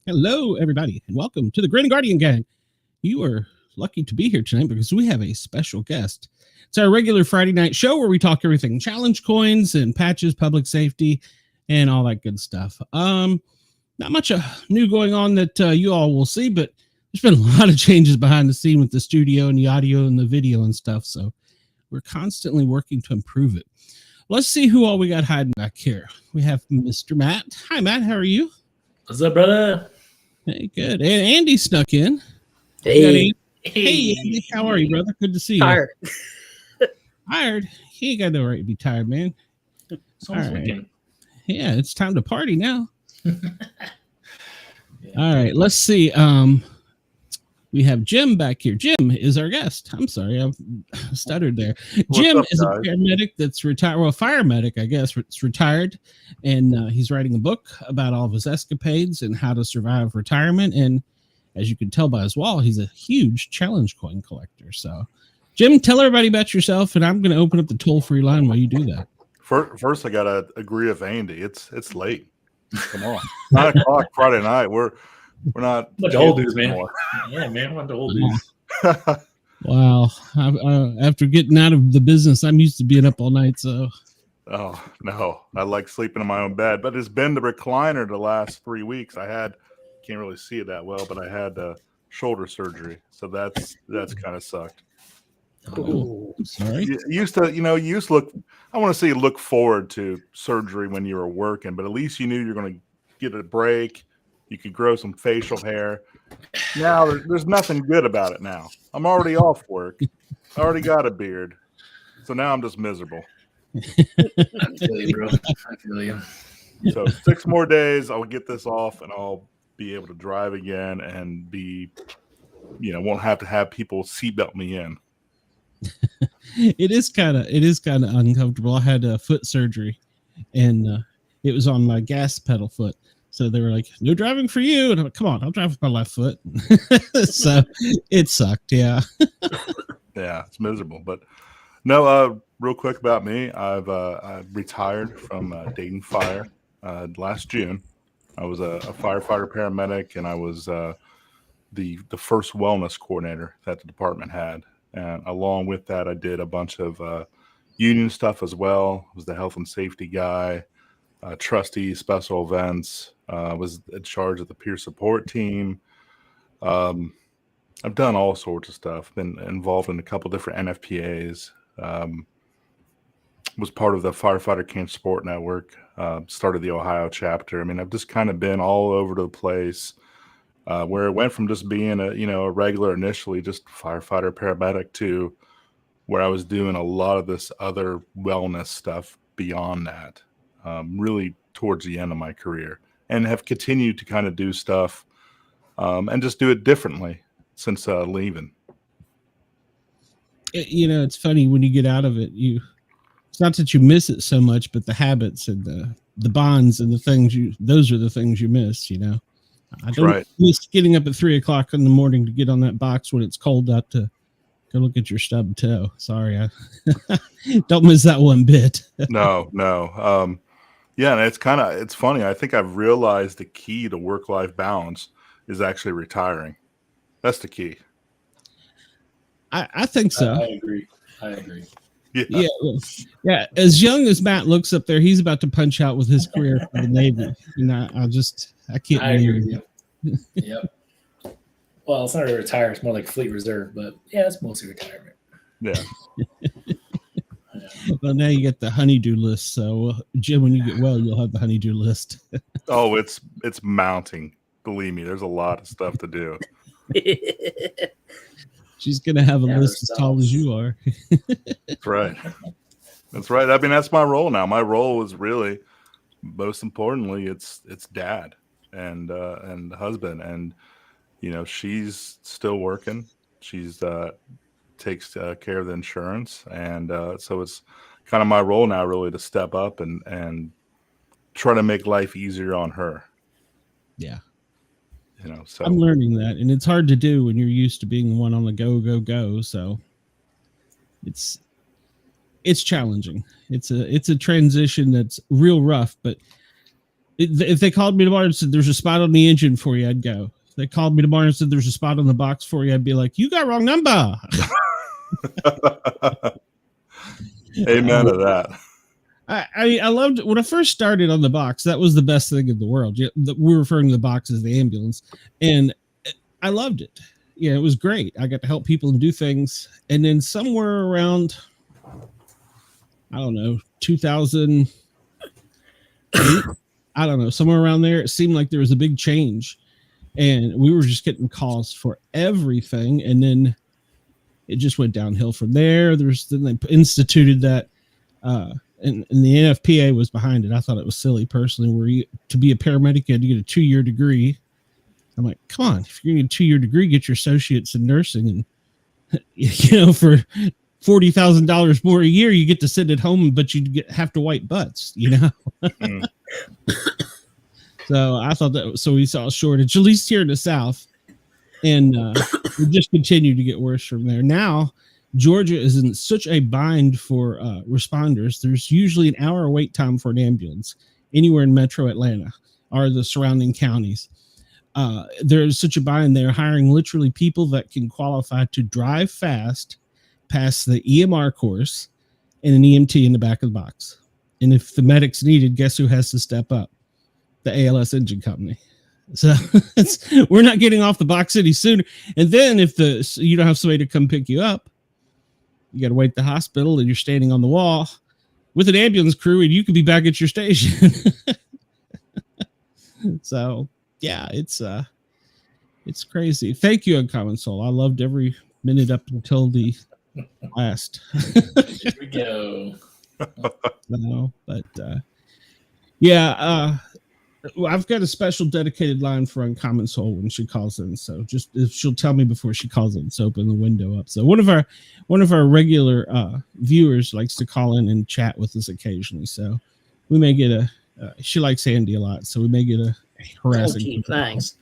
Hello, everybody, and welcome to the Grin Guardian Gang. You are lucky to be here tonight because we have a special guest. It's our regular Friday night show where we talk everything challenge coins and patches, public safety, and all that good stuff. Not much new going on that you all will see, but there's been a lot of changes behind the scene with the studio and the audio and the video and stuff. So we're constantly working to improve it. Let's see who all we got hiding back here. We have Mr. Matt. Hi, Matt. How are you? What's up, brother? Hey, good. And Andy snuck in. Hey. Hey, Andy. How are you, brother? Good to see you. Tired. Tired? He ain't got no right to be tired, man. It's almost weekend. Yeah, it's time to party now. Yeah. All right, let's see. We have Jim back here. Jim is our guest. I'm sorry, I stuttered there. Jim is a paramedic that's retired. Well, a fire medic, I guess. It's retired, and he's writing a book about all of his escapades and how to survive retirement. And as you can tell by his wall, he's a huge challenge coin collector. So, Jim, tell everybody about yourself, and I'm going to open up the toll-free line while you do that. First, I got to agree with Andy. It's late. Come on, 9 o'clock Friday night. We're not a bunch of old dudes, man. Yeah, man, a bunch of old dudes. Wow. After getting out of the business, I'm used to being up all night. So, oh no, I like sleeping in my own bed. But it's been the recliner the last 3 weeks. Can't really see it that well, but I had shoulder surgery, so that's kind of sucked. Oh, sorry. You used to look. I want to say look forward to surgery when you were working, but at least you knew you're going to get a break. You could grow some facial hair. Now there's nothing good about it now. I'm already off work. I already got a beard. So now I'm just miserable. I feel you, bro. I feel you. So 6 more days, I'll get this off and I'll be able to drive again and won't have to have people seatbelt me in. It is kind of uncomfortable. I had foot surgery and it was on my gas pedal foot. So they were like, no driving for you. And I'm like, come on, I'll drive with my left foot. So it sucked. Yeah. Yeah, it's miserable. But no, real quick about me. I've retired from Dayton Fire last June. I was a firefighter paramedic, and I was the first wellness coordinator that the department had. And along with that, I did a bunch of union stuff as well. I was the health and safety guy, trustee, special events. Was in charge of the peer support team. I've done all sorts of stuff. Been involved in a couple different NFPAs. Was part of the Firefighter Camp Support Network. Started the Ohio chapter. I mean, I've just kind of been all over the place. Where it went from just being a regular initially, just firefighter paramedic, to where I was doing a lot of this other wellness stuff beyond that. Really towards the end of my career. And have continued to kind of do stuff and just do it differently since leaving. It's funny when you get out of it. It's not that you miss it so much, but the habits and the bonds and the things those are the things you miss. I don't miss getting up at 3 o'clock in the morning to get on that box when it's cold out to go look at your stub toe. Sorry, I don't miss that one bit. No. Yeah, and it's funny. I think I've realized the key to work-life balance is actually retiring. That's the key. I think so. I agree. Yeah. As young as Matt looks up there, he's about to punch out with his career for the Navy. I can't. I agree with you. Yep. Well, it's not really retire. It's more like fleet reserve, but yeah, it's mostly retirement. Yeah. Well, now you get the honeydew list. So, Jim, when you get well, you'll have the honeydew list. Oh, it's mounting. Believe me, there's a lot of stuff to do. She's going to have a list as tall as you are. That's right. That's right. I mean, that's my role now. My role is really, most importantly, it's dad and husband. And, she's still working. She's takes care of the insurance. And so it's kind of my role now really to step up and try to make life easier on her. Yeah. So I'm learning that, and it's hard to do when you're used to being the one on the go. So it's challenging. It's a transition that's real rough, but If they called me tomorrow and said there's a spot on the engine for you, I'd go. If they called me tomorrow and said there's a spot on the box for you, I'd be like, you got wrong number. Amen to that. I loved when I first started on the box. That was the best thing in the world. We're referring to the box as the ambulance, and I loved it. Yeah, it was great. I got to help people and do things. And then somewhere around, I don't know, 2008, I don't know, somewhere around there, it seemed like there was a big change, and we were just getting calls for everything. And then it just went downhill from there. Then they instituted that, and the NFPA was behind it. I thought it was silly personally, to be a paramedic, you had to get a 2-year degree. I'm like, come on, if you're going to get a 2-year degree, get your associates in nursing, and for $40,000 more a year, you get to sit at home, but you have to wipe butts, Mm. So I thought so we saw a shortage, at least here in the South, and we just continued to get worse from there. Now, Georgia is in such a bind for responders. There's usually an hour wait time for an ambulance anywhere in metro Atlanta or the surrounding counties. There's such a bind. They're hiring literally people that can qualify to drive fast, pass the EMR course, and an EMT in the back of the box. And if the medic's needed, guess who has to step up? The ALS engine company. So we're not getting off the box any sooner. And then if you don't have somebody to come pick you up, you got to wait at the hospital, and you're standing on the wall with an ambulance crew, and you could be back at your station. So yeah, it's crazy. Thank you, Uncommon Soul. I loved every minute up until the last. Here we go. No, but yeah, I've got a special dedicated line for Uncommon Soul when she calls in. So just if she'll tell me before she calls in, so open the window up. So one of our regular viewers likes to call in and chat with us occasionally. So we may get she likes Andy a lot, so we may get a harassing. Oh, gee, thanks.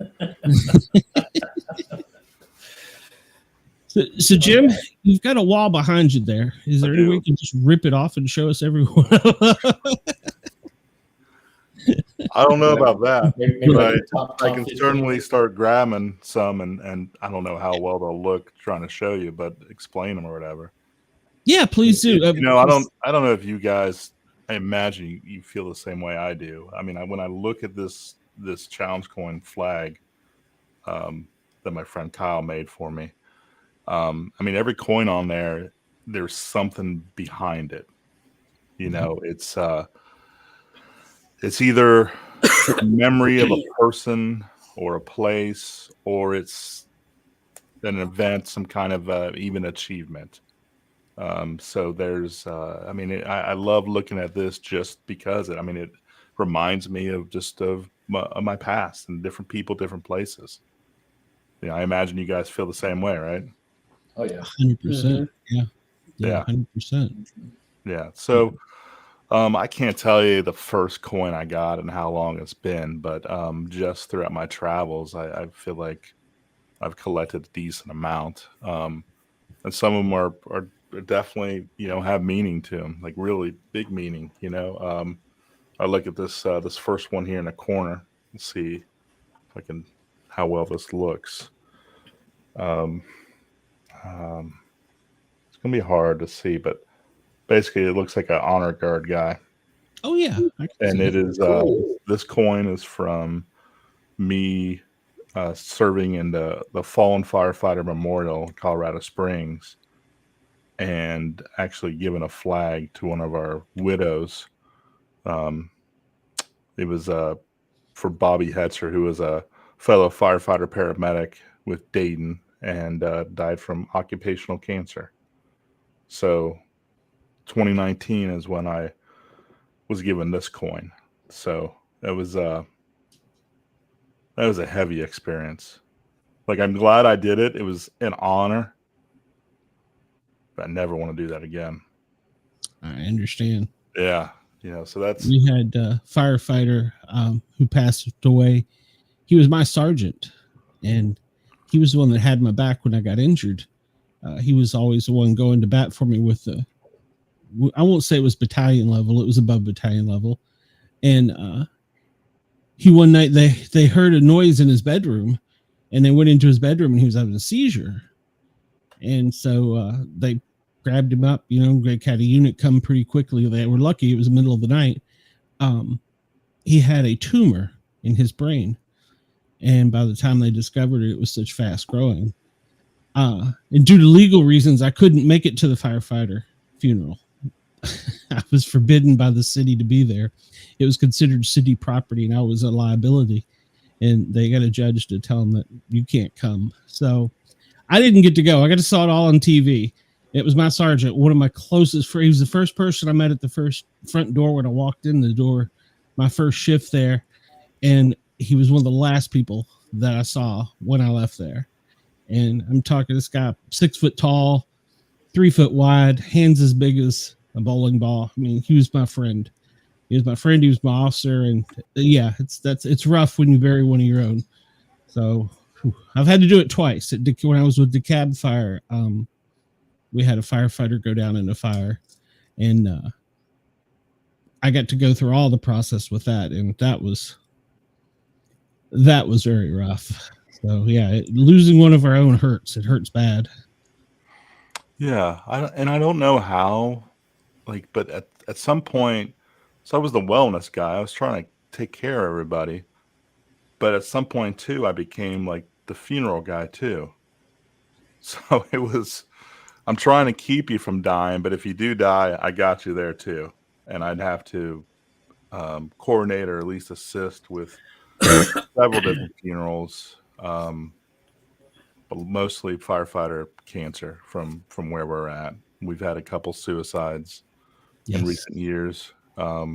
So Jim, you've got a wall behind you there. Is there any way you can just rip it off and show us everyone? I don't know about that. Maybe But top I can 50. certainly start grabbing some, and I don't know how well they'll look trying to show you, but explain them or whatever. Yeah, please do. I don't know if you guys, I imagine you feel the same way I do. I mean, when I look at this challenge coin flag that my friend Kyle made for me, I mean, every coin on there's something behind it. It's either a memory of a person or a place, or it's an event, some kind of even achievement. So there's, I love looking at this just because it reminds me of my past and different people, different places. I imagine you guys feel the same way, right? Oh yeah, 100%. Yeah, 100%. Yeah. So, I can't tell you the first coin I got and how long it's been, but just throughout my travels, I feel like I've collected a decent amount. And some of them are definitely, have meaning to them, like really big meaning. I look at this first one here in the corner and see if how well this looks. It's gonna be hard to see, but basically it looks like an honor guard guy. Oh yeah, and it is this coin is from me serving in the Fallen Firefighter Memorial in Colorado Springs, and actually giving a flag to one of our widows. It was for Bobby Hetzer, who was a fellow firefighter paramedic with Dayton and died from occupational cancer. So 2019 is when I was given this coin. So that was a heavy experience. Like, I'm glad I did it. It was an honor, but I never want to do that again. I understand. Yeah. So that's, we had a firefighter who passed away. He was my sergeant, and he was the one that had my back when I got injured. He was always the one going to bat for me with I won't say it was battalion level. It was above battalion level. And one night they heard a noise in his bedroom, and they went into his bedroom, and he was having a seizure. And so they grabbed him up. They had a unit come pretty quickly. They were lucky; it was the middle of the night. He had a tumor in his brain, and by the time they discovered it, it was such fast growing. And due to legal reasons, I couldn't make it to the firefighter funeral. I was forbidden by the city to be there. It was considered city property, and I was a liability. And they got a judge to tell them that you can't come. So I didn't get to go. I got to saw it all on TV. It was my sergeant, one of my closest friends. He was the first person I met at the first front door when I walked in the door, my first shift there. And he was one of the last people that I saw when I left there. And I'm talking this guy, 6 foot tall, 3 foot wide, hands as big as a bowling ball. I mean, he was my friend. He was my friend. He was my officer. And yeah, it's rough when you bury one of your own. So I've had to do it twice. When I was with DeKalb Fire, we had a firefighter go down in a fire, and I got to go through all the process with that, and that was very rough. So yeah, losing one of our own hurts. It hurts bad. Yeah, I don't know how, but at some point, so I was the wellness guy. I was trying to take care of everybody, but at some point too, I became like the funeral guy too. So it was, I'm trying to keep you from dying, but if you do die, I got you there too, and I'd have to coordinate or at least assist with several different funerals. But mostly firefighter cancer from where we're at. We've had a couple suicides in recent years. But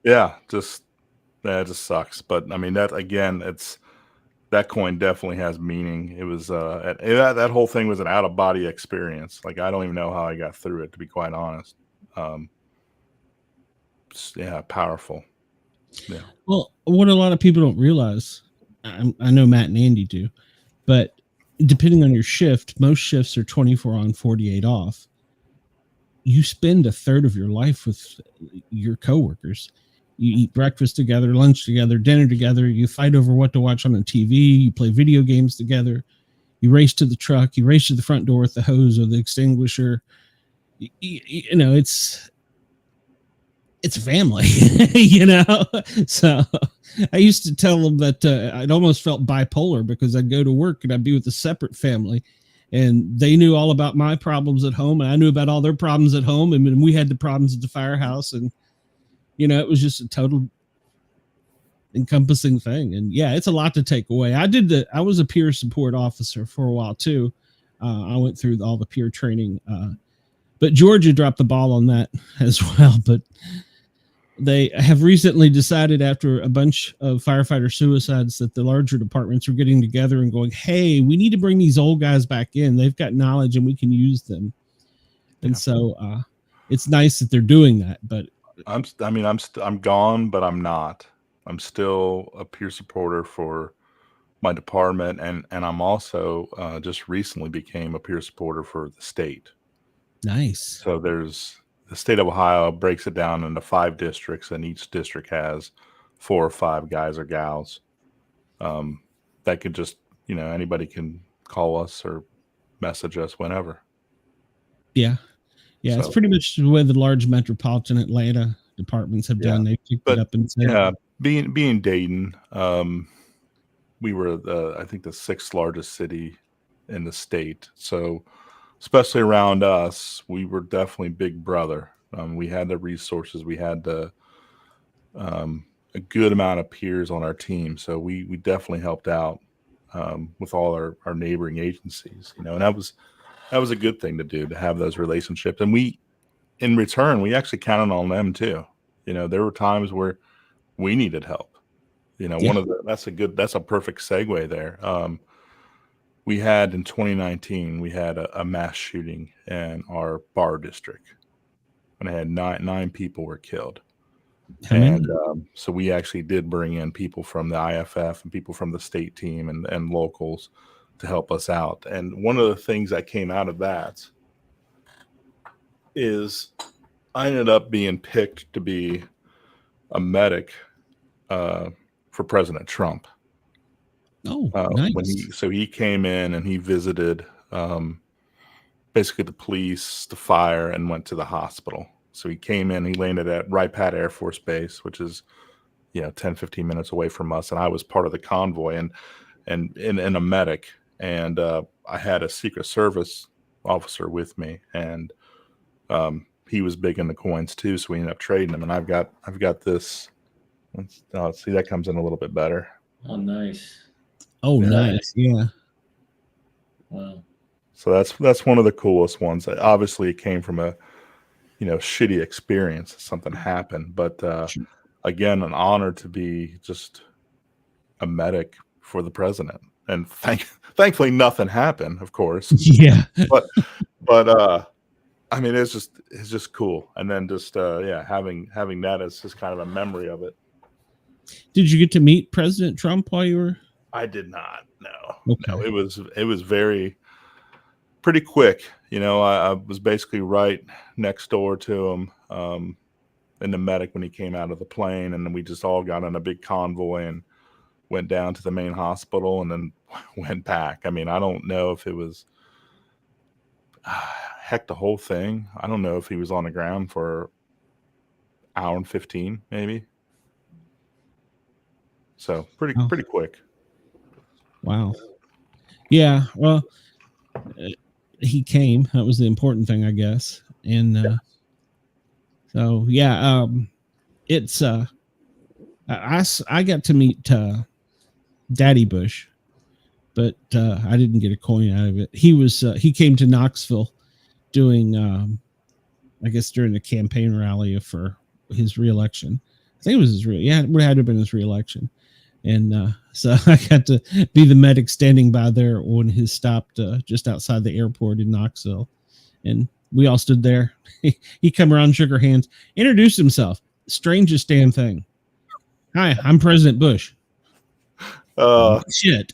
yeah, it just sucks. But I mean, that again, that coin definitely has meaning. It was that whole thing was an out of body experience. Like, I don't even know how I got through it, to be quite honest. Yeah, powerful. Yeah. Well, what a lot of people don't realize, I know Matt and Andy do, but depending on your shift, most shifts are 24 on, 48 off. You spend a third of your life with your coworkers. You eat breakfast together, lunch together, dinner together. You fight over what to watch on the TV. You play video games together. You race to the truck. You race to the front door with the hose or the extinguisher. It's family, So I used to tell them that I'd almost felt bipolar because I'd go to work and I'd be with a separate family, and they knew all about my problems at home, and I knew about all their problems at home, and we had the problems at the firehouse, and it was just a total encompassing thing. And yeah, it's a lot to take away. I was a peer support officer for a while too. I went through all the peer training, but Georgia dropped the ball on that as well. But they have recently decided, after a bunch of firefighter suicides, that the larger departments are getting together and going, hey, we need to bring these old guys back in. They've got knowledge and we can use them. And so it's nice that they're doing that. But I'm gone, but I'm not. I'm still a peer supporter for my department. And I'm also just recently became a peer supporter for the state. Nice. So the state of Ohio breaks it down into 5 districts, and each district has 4 or 5 guys or gals that could just, anybody can call us or message us whenever. Yeah. Yeah. So, it's pretty much the way the large metropolitan Atlanta departments have done. They picked it up and said, yeah, being Dayton, we were I think the 6th largest city in the state. So especially around us, we were definitely big brother. We had the resources, we had a good amount of peers on our team. So we definitely helped out with all our neighboring agencies, and that was a good thing to do, to have those relationships. And in return, we actually counted on them too. There were times where we needed help. That's a perfect segue there. We had in 2019, we had a mass shooting in our bar district, and I had nine people were killed. And so we actually did bring in people from the IFF and people from the state team and locals to help us out. And one of the things that came out of that is I ended up being picked to be a medic for President Trump. Oh, nice. He came in and he visited basically the police, the fire, and went to the hospital. So he came in, he landed at Wright-Patt Air Force Base, which is 10, 15 minutes away from us, and I was part of the convoy and a medic, and I had a Secret Service officer with me, and he was big in the coins too, so we ended up trading them. And I've got this. Let's see, that comes in a little bit better. Oh, nice. Oh, nice. Yeah. Wow. So that's one of the coolest ones. Obviously, it came from a shitty experience. Something happened, but again, an honor to be just a medic for the president. And thankfully, nothing happened, of course. Yeah. But I mean, it's just cool. And then just having that as just kind of a memory of it. Did you get to meet President Trump while you were? I did not. No. Okay. No, it was pretty quick. I was basically right next door to him in the medic when he came out of the plane, and then we just all got on a big convoy and went down to the main hospital and then went back. I mean, I don't know if it was heck the whole thing. I don't know if he was on the ground for an hour and 15 maybe. So pretty quick. Wow. Yeah. Well, he came. That was the important thing, I guess. And so yeah, it's I got to meet Daddy Bush, but I didn't get a coin out of it. He came to Knoxville doing I guess during the campaign rally for his reelection. I think it was his it would have been his reelection. And so I got to be the medic standing by there when he stopped just outside the airport in Knoxville. And we all stood there. He come around, shook our hands, introduced himself. Strangest damn thing. Hi, I'm President Bush. Who? Shit.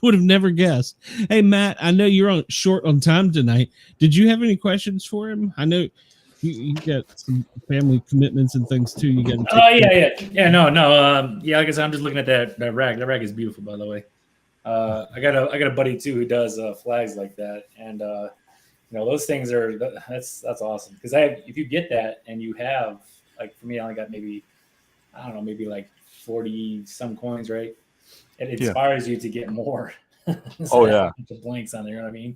Would have never guessed. Hey, Matt, I know you're short on time tonight. Did you have any questions for him? I know you got some family commitments and things too. You got. No. Like I said, I'm just looking at that rag. That rag is beautiful, by the way. I got a buddy too who does flags like that, and those things are that's awesome because if you get that and you have, like, for me, I only got maybe like 40 some coins, right? It inspires you to get more. Oh yeah, the blanks on there, you know what I mean?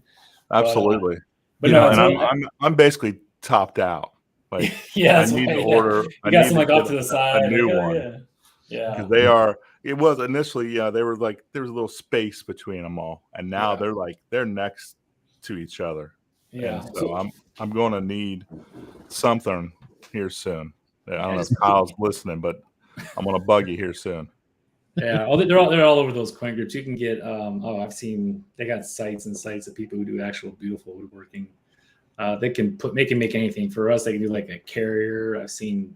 Absolutely. But I'm basically topped out. Like, I need to order. You got some like off to the side, a new one. Yeah. Because they are. It was initially, they were like there was a little space between them all, and now they're next to each other. Yeah. And so I'm going to need something here soon. I don't know if Kyle's listening, but I'm going to bug you here soon. Yeah, they're all over those coin groups. You can get I've seen they got sites and sites of people who do actual beautiful woodworking. They can make anything. For us, they can do like a carrier. I've seen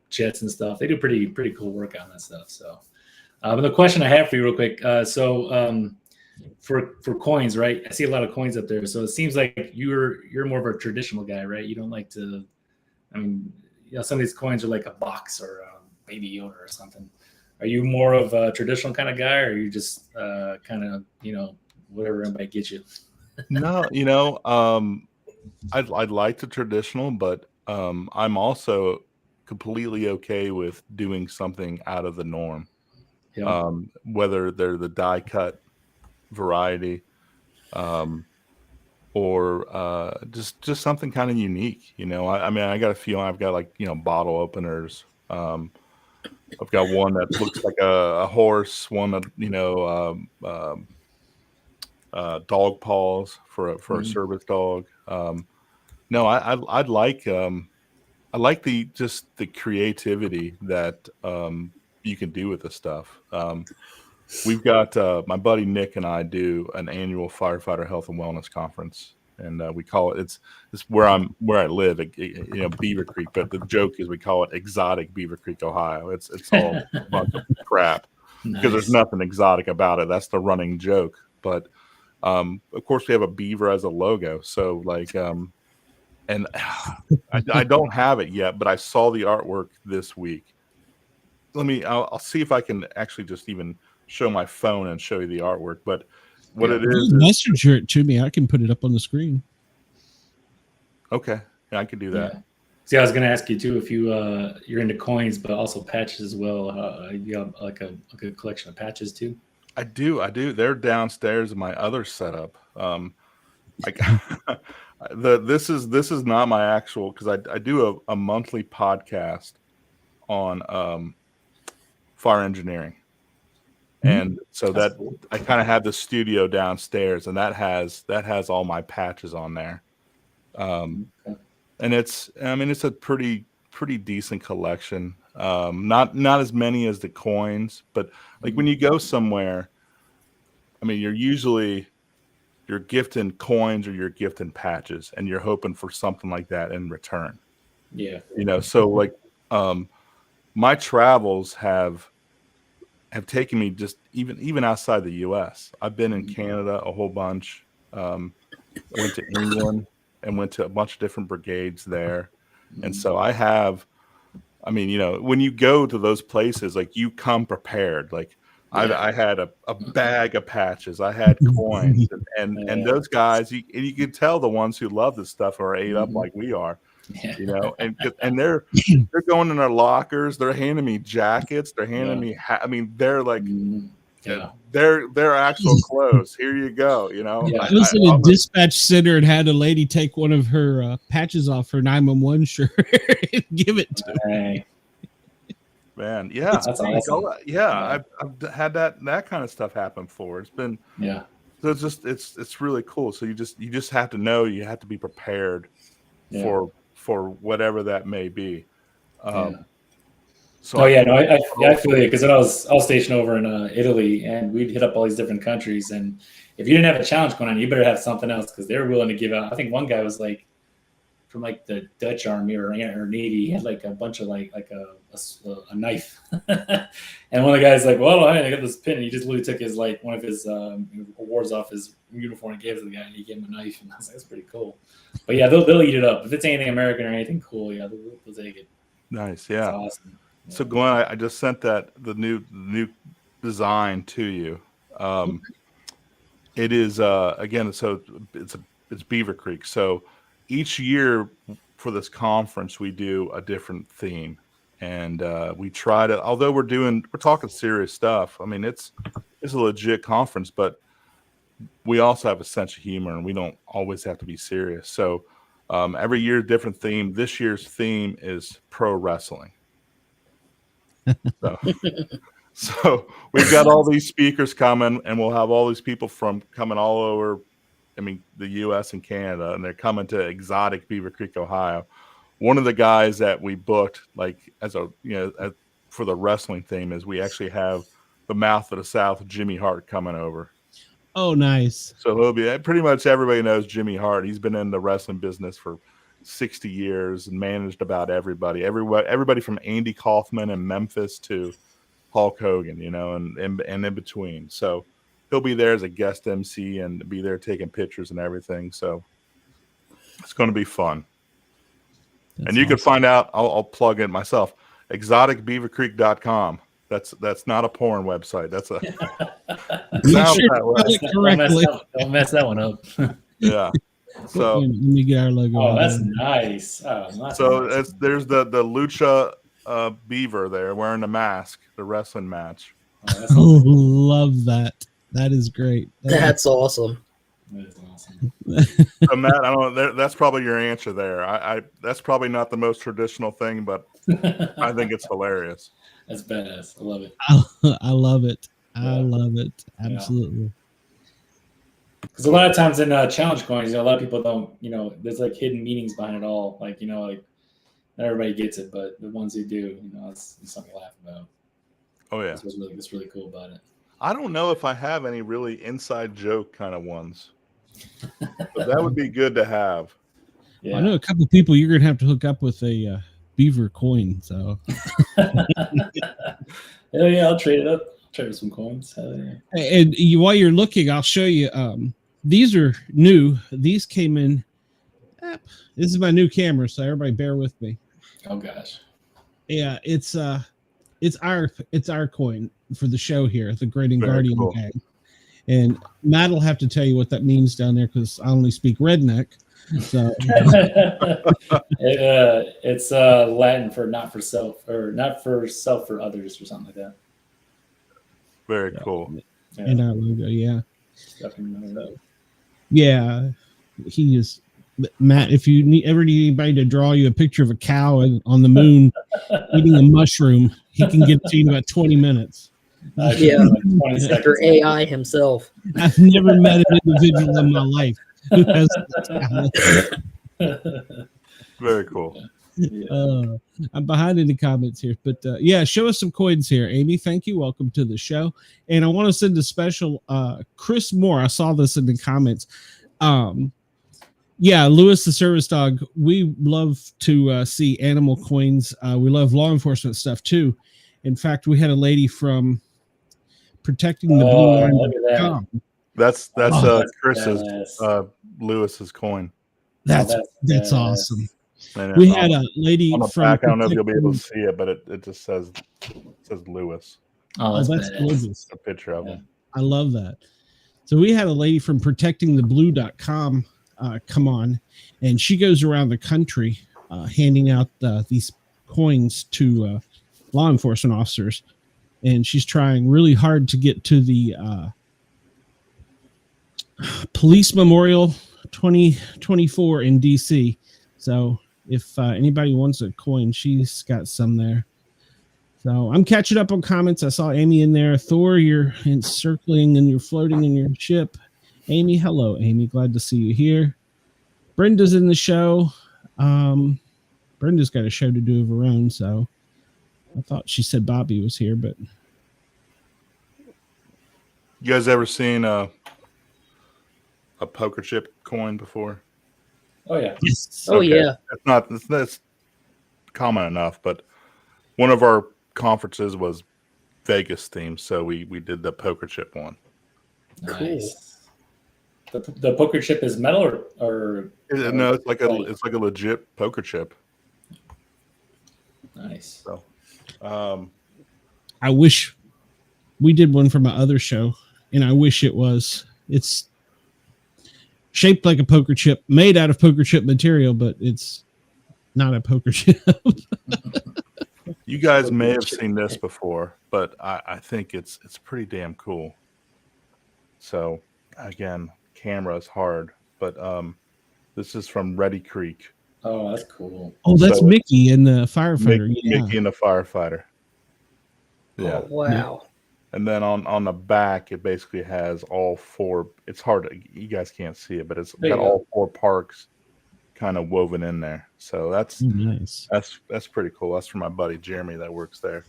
jets and stuff. They do pretty cool work on that stuff. So but the question I have for you real quick, for coins, right? I see a lot of coins up there. So it seems like you're more of a traditional guy, right? You don't like to, some of these coins are like a box or Baby Yoda or something. Are you more of a traditional kind of guy, or are you just kind of, whatever everybody gets you? No, I'd like the traditional, but I'm also completely okay with doing something out of the norm. Yeah. Whether they're the die cut variety, or just something kind of unique. I got a few. I've got like bottle openers. I've got one that looks like a horse. One that dog paws for a service dog. No, I like the creativity that you can do with this stuff. We've got my buddy Nick and I do an annual firefighter health and wellness conference, and we call it it's where I live, Beaver Creek. But the joke is we call it exotic Beaver Creek, Ohio. It's all a bunch of crap because there's nothing exotic about it. That's the running joke. But Of course, we have a beaver as a logo. So like, and I don't have it yet, but I saw the artwork this week. I'll see if I can actually just even show my phone and show you the artwork. But what it is, message it to me. I can put it up on the screen. Okay, yeah, I can do that. Yeah. See, I was going to ask you too if you're into coins, but also patches as well. You have like a good collection of patches too. I do. They're downstairs in my other setup. This is not my actual, because I do a monthly podcast on fire engineering, and so that's cool. I kind of have the studio downstairs, and that has all my patches on there. And it's a pretty decent collection. Not as many as the coins, but like when you go somewhere, I mean, you're gifting coins or you're gifting patches, and you're hoping for something like that in return. Yeah. So like my travels have taken me just even outside the US. I've been in Canada a whole bunch. Went to England and went to a bunch of different brigades there. And so when you go to those places, like you come prepared. Like I had a bag of patches, I had coins, and those guys, you can tell the ones who love this stuff are ate up like we are, and they're going in their lockers, they're handing me jackets, they're handing me, they're like, they're actual clothes. Here you go. I was in a dispatch center and had a lady take one of her patches off her 911 shirt and give it to me. Man, yeah, that's awesome. I've had that kind of stuff happen before. It's been So it's really cool. So you just have to know, you have to be prepared for whatever that may be. So I feel you, because when I was stationed over in Italy, and we'd hit up all these different countries, and if you didn't have a challenge going on, you better have something else, because they were willing to give out. I think one guy was like from like the Dutch Army or Navy. He had like a bunch of like a knife, and one of the guys like, well, I got this pin, and he just literally took his one of his awards off his uniform and gave it to the guy, and he gave him a knife, and I was like, that's pretty cool. But yeah, they'll eat it up if it's anything American or anything cool. Yeah, they'll take it. Nice, yeah. That's awesome. So Glenn, I just sent the new design to you. It is again, so it's Beaver Creek. So each year for this conference, we do a different theme, and we try to. Although we're talking serious stuff. I mean, it's a legit conference, but we also have a sense of humor, and we don't always have to be serious. So every year, different theme. This year's theme is pro wrestling. So we've got all these speakers coming, and we'll have all these people coming all over, the US and Canada, and they're coming to exotic Beaver Creek, Ohio. One of the guys that we booked, like for the wrestling theme, is we actually have the Mouth of the South, Jimmy Hart, coming over. Oh, nice. So he'll be, pretty much everybody knows Jimmy Hart. He's been in the wrestling business for 60 years and managed about everybody from Andy Kaufman in Memphis to Hulk Hogan, and in between. So he'll be there as a guest MC and be there taking pictures and everything. So it's going to be fun. And you can find out, I'll plug it myself, exoticbeavercreek.com. That's not a porn website. That's a don't mess that one up. Yeah. So let me get our logo. Oh, that's nice. There's the Lucha Beaver there wearing the mask, the wrestling match. Oh, love that. That is great. That's awesome. That is awesome. So Matt, I don't know. That's probably your answer there. I that's probably not the most traditional thing, but I think it's hilarious. That's badass. I love it. I love it. I love it. Absolutely. Because a lot of times in challenge coins, a lot of people don't, there's like hidden meanings behind it all. Like, not everybody gets it, but the ones who do, it's something to laugh about. Oh yeah. That's really cool about it. I don't know if I have any really inside joke kind of ones, but that would be good to have. Yeah. I know a couple of people you're going to have to hook up with a beaver coin. So. Yeah, I'll trade it up. Trade with some coins. Hell yeah. And while you're looking, I'll show you. these are new. These came in. This is my new camera, so everybody bear with me. Oh gosh. Yeah, it's our coin for the show here, the Grin and Very Guardian cool. Gang. And Matt will have to tell you what that means down there because I only speak redneck. So It's Latin for not for self, or not for self for others, or something like that. Very cool. Yeah. in our logo, yeah. Definitely. Yeah, he is. Matt, if you ever need anybody to draw you a picture of a cow on the moon eating a mushroom, he can get it to you in about 20 minutes. Yeah. Like 20 Mr. seconds. AI himself. I've never met an individual in my life who has that talent. Very cool. I'm behind in the comments here, but yeah, show us some coins here, Amy. Thank you. Welcome to the show. And I want to send a special Chris Moore. I saw this in the comments. Yeah, Lewis the service dog. We love to see animal coins. We love law enforcement stuff too. In fact, we had a lady from Protecting the Blue Line. Look at that. That's That's Chris's badass. Lewis's coin. That's badass. awesome. And We had a lady on the from back. I don't know if you'll be able to Protecting- see it, but it just says Lewis. Oh, Oh, that's that's badass. gorgeous. A picture of him. I love that. So we had a lady from protectingtheblue.com come on, and she goes around the country handing out these coins to law enforcement officers, and she's trying really hard to get to the Police Memorial 2024 in DC. So if anybody wants a coin, she's got some there. So I'm catching up on comments. I saw Amy in there. Thor, you're encircling and you're floating in your ship. Amy, hello, Amy. Glad to see you here. Brenda's in the show. Brenda's got a show to do of her own, so I thought she said Bobby was here, but You guys ever seen a poker chip coin before? Oh yeah. yes. Oh, Okay. yeah. It's common enough, but one of our conferences was Vegas themed, so we did the poker chip one. Nice. The poker chip is metal or No, it's like a legit poker chip. nice. So, I wish we did one for my other show, and I wish it's shaped like a poker chip, made out of poker chip material, but it's not a poker chip. you guys may have seen this before, but I think it's pretty damn cool. So again, camera is hard, but this is from Ready Creek. Oh, that's cool. Oh, that's So- Mickey and the firefighter. Mickey and the firefighter. Yeah. Oh, wow. And then on the back, it basically has all four. It's hard you guys can't see it, but it's There you got go. all four parks kind of woven in there. So that's Oh, nice. that's pretty cool. That's from my buddy Jeremy that works there.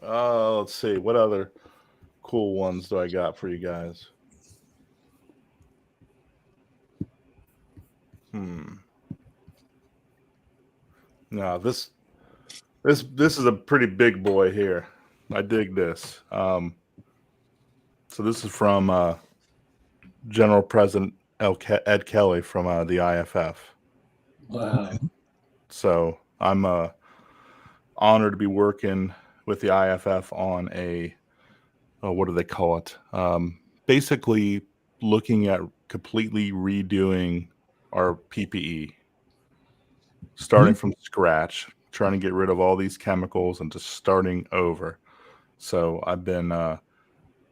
Let's see, what other cool ones do I got for you guys? No, this is a pretty big boy here. I dig this. So this is from General President Ed Kelly from the IFF. Wow. So I'm honored to be working with the IFF on what do they call it? Basically looking at completely redoing our PPE, starting from scratch, trying to get rid of all these chemicals and just starting over. So I've been, I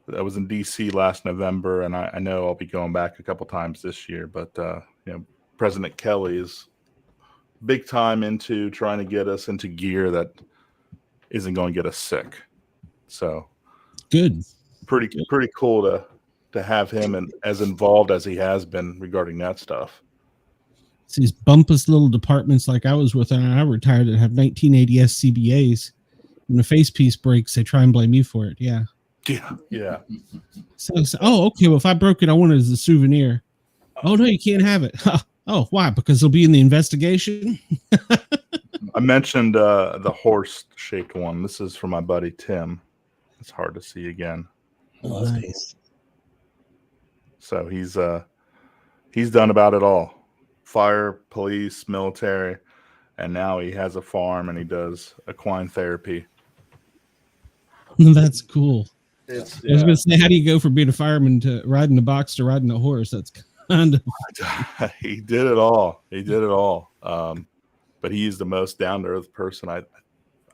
was in DC last November, and I know I'll be going back a couple times this year, but President Kelly is big time into trying to get us into gear that isn't going to get us sick. So Good. pretty cool to have him and as involved as he has been regarding that stuff. It's these bumpus little departments like I was with, and I retired that have 1980 SCBAs. When the face piece breaks, they try and blame you for it. Yeah. Yeah. So, oh, okay. Well, if I broke it, I want it as a souvenir. Oh no, you can't have it. Oh, why? Because it'll be in the investigation. I mentioned the horse-shaped one. This is from my buddy Tim. It's hard to see again. Oh, that's Nice. So he's done about it all: fire, police, military, and now he has a farm and he does equine therapy. That's cool. I It's was going to say, how do you go from being a fireman to riding a box to riding a horse? That's kind of he did it all. He did it all. But he's the most down to earth person I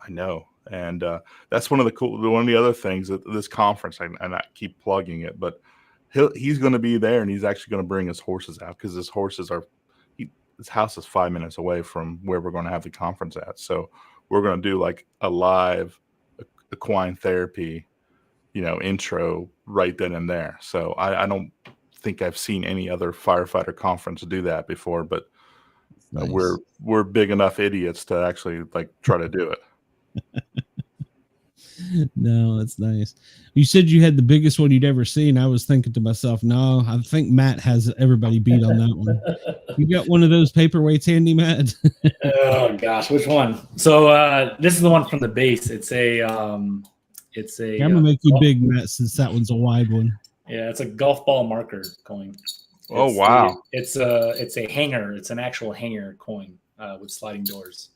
know, and that's one of the other things at this conference. And I keep plugging it, but he's going to be there, and he's actually going to bring his horses out because his horses are. His house is 5 minutes away from where we're going to have the conference at, so we're going to do like a live equine therapy, intro right then and there. So I don't think I've seen any other firefighter conference do that before, but nice. We're big enough idiots to actually like try to do it. No, that's nice. You said you had the biggest one you'd ever seen. I was thinking to myself, no, I think Matt has everybody beat on that one. You got one of those paperweights handy, Matt? Oh gosh, which one? So this is the one from the base. I'm gonna make you big, Matt, since that one's a wide one. Yeah, it's a golf ball marker coin. Oh wow! It's a hanger. It's an actual hanger coin with sliding doors.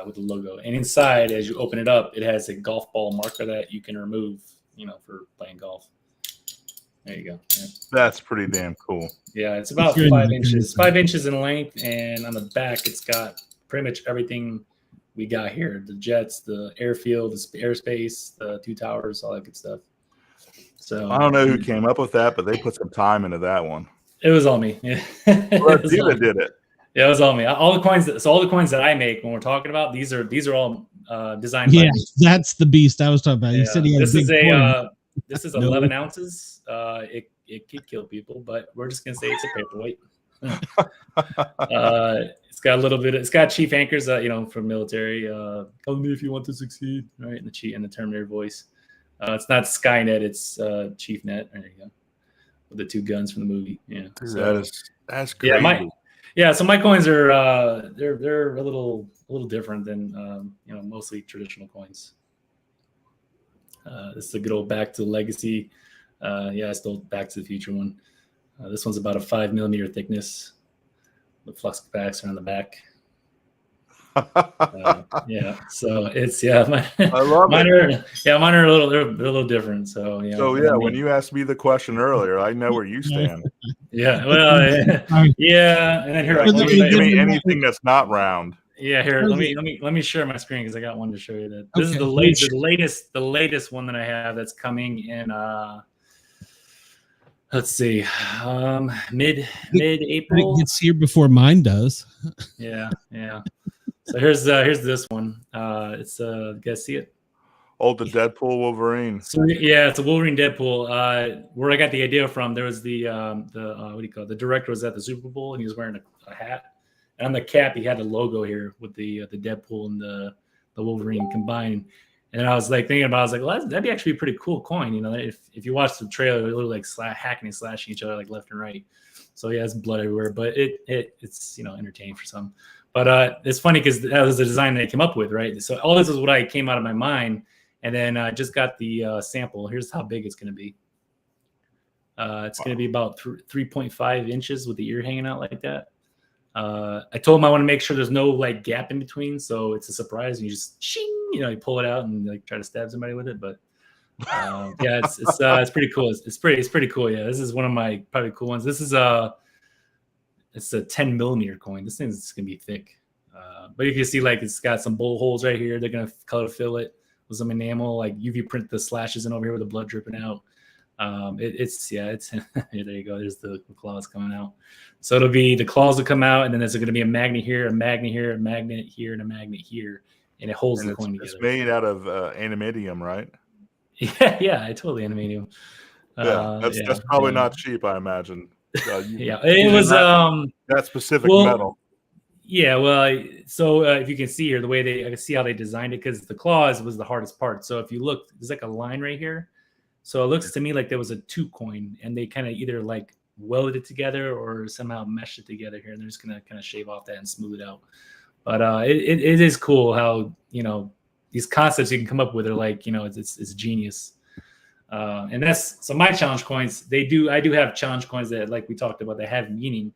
With the logo, and inside, as you open it up, it has a golf ball marker that you can remove, for playing golf. There you go. Yeah. That's pretty damn cool. Yeah, it's about 5 inches, 5 inches in length, and on the back, it's got pretty much everything we got here: the jets, the airfield, the airspace, the 2 towers, all that good stuff. So I don't know who came up with that, but they put some time into that one. It was all me. Yeah. Well, Diva did it. Yeah, it was all me. All the coins that I make when we're talking about these are all designed. Yeah, by me. that's the beast I was talking about. Yeah. You said he had this is 11 ounces. It could kill people, but we're just gonna say it's a paperweight. It's got a little bit. It's got chief anchors, from military. Call me if you want to succeed, right? In the Terminator voice. It's not Skynet. It's Chief Net. There you go. With the 2 guns from the movie. Yeah, dude, so, that's crazy. So my coins are they're a little different than mostly traditional coins. This is a good old Back to the Legacy. Still Back to the Future one. This one's about a 5 millimeter thickness. The flux capacitor on the back. So it's I love mine it. Mine are they're a little different. So when you asked me the question earlier, I know where you stand. Yeah, well, and then here, anything that's not round. Yeah, here, let me share my screen because I got one to show you. That this is the latest one that I have that's coming in. Let's see, mid-April. It gets here before mine does. Yeah. So here's this one. It's you guys see it? Oh, the Deadpool Wolverine. So it's a Wolverine Deadpool. Where I got the idea from, there was the what do you call it? The director was at the Super Bowl and he was wearing a hat. And on the cap, he had the logo here with the Deadpool and the Wolverine combined. And I was like thinking about, I was like, well, that'd be actually a pretty cool coin. If you watch the trailer, it looks like hacking and slashing each other like left and right. So yeah, it's blood everywhere, but it's entertaining for some. But it's funny because that was the design that I came up with, right? So all this is what I came out of my mind, and then I just got the sample. Here's how big it's going to be. It's going to be about 3.5 inches with the ear hanging out like that. I told him I want to make sure there's no like gap in between, so it's a surprise. And you just you pull it out and like try to stab somebody with it. But it's pretty cool. It's pretty cool. Yeah, this is one of my probably cool ones. This is it's a 10 millimeter coin. This thing's gonna be thick, but you can see like it's got some bullet holes right here. They're gonna color fill it with some enamel, like UV print the slashes in over here with the blood dripping out. It's there you go. There's the claws coming out. So it'll be the claws will come out, and then there's going to be a magnet here, a magnet here, a magnet here, and a magnet here, and it holds the coin together. It's made out of animadium, right? Yeah, totally animadium. That's probably not cheap, I imagine. It was that specific metal. Yeah, well, so if you can see here, I can see how they designed it, because the claws was the hardest part. So if you look, there's like a line right here. So it looks to me like there was a 2 coin, and they kind of either like welded it together or somehow meshed it together here, and they're just gonna kind of shave off that and smooth it out. But it is cool how these concepts you can come up with are like it's genius. And that's so my challenge coins. I do have challenge coins that, like we talked about, they have meaning.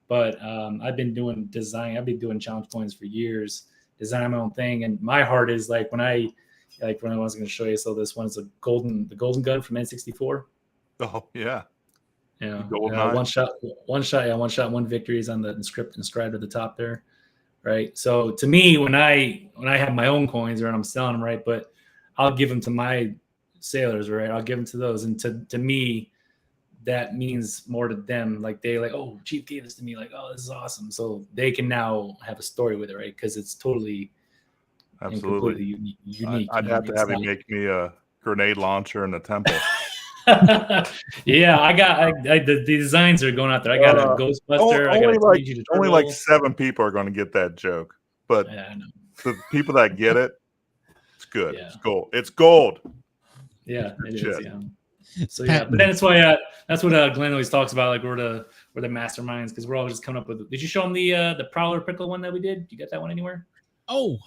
But I've been doing design. I've been doing challenge coins for years, designing my own thing. And my heart is like when I was going to show you. So this one is the golden gun from N64. Oh yeah. Yeah. One shot, one victory is on the inscribed at the top there. Right. So to me, when I have my own coins, or I'm selling them, right, but I'll give them to my sailors, right? I'll give them to those. And to me, that means more to them. Like they oh, Chief gave this to me. Like, oh, this is awesome. So they can now have a story with it, right? Because it's totally, absolutely unique. I'd have to have him make me a grenade launcher in the temple. Yeah, I got the designs are going out there. I got a Ghostbuster. Only like 7 people are going to get that joke, but yeah, I know. The people that get it, it's good. Yeah. It's gold. It's gold. Yeah, it Shit. is. Yeah. So yeah, but then that's why that's what Glenn always talks about. Like we're the masterminds, because we're all just coming up with. Did you show him the Prowler pickle one that we did? You got that one anywhere? Oh,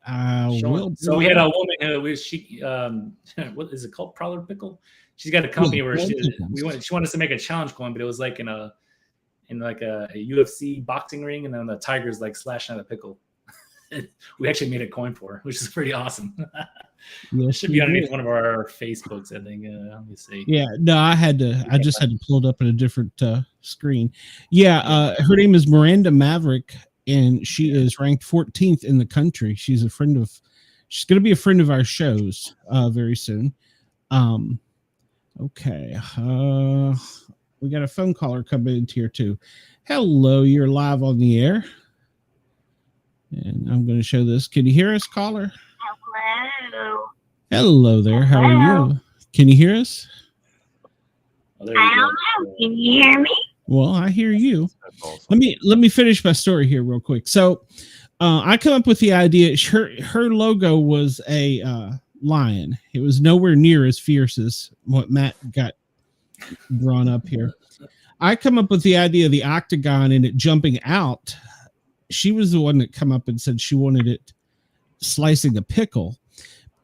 so we had a woman who she what is it called? Prowler pickle. She's got a company where she wanted to make a challenge coin, but it was like in a UFC boxing ring, and then the tiger's like slashing at a pickle. We actually made a coin for her, which is pretty awesome. It should be underneath one of our Facebooks, I think. Let me see. Yeah, no, I just had to pull it up in a different screen. Yeah, her name is Miranda Maverick, and she is ranked 14th in the country. She's going to be a friend of our shows very soon. Okay. We got a phone caller coming in here too. Hello, you're live on the air. And I'm going to show this. Can you hear us, caller? Hello. Hello there. How are you? Can you hear us? Oh, I don't know. Can you hear me? Well, I hear you. Awesome. Let me finish my story here real quick. So I come up with the idea. Her logo was a lion. It was nowhere near as fierce as what Matt got drawn up here. I come up with the idea of the octagon and it jumping out. She was the one that come up and said she wanted it slicing a pickle.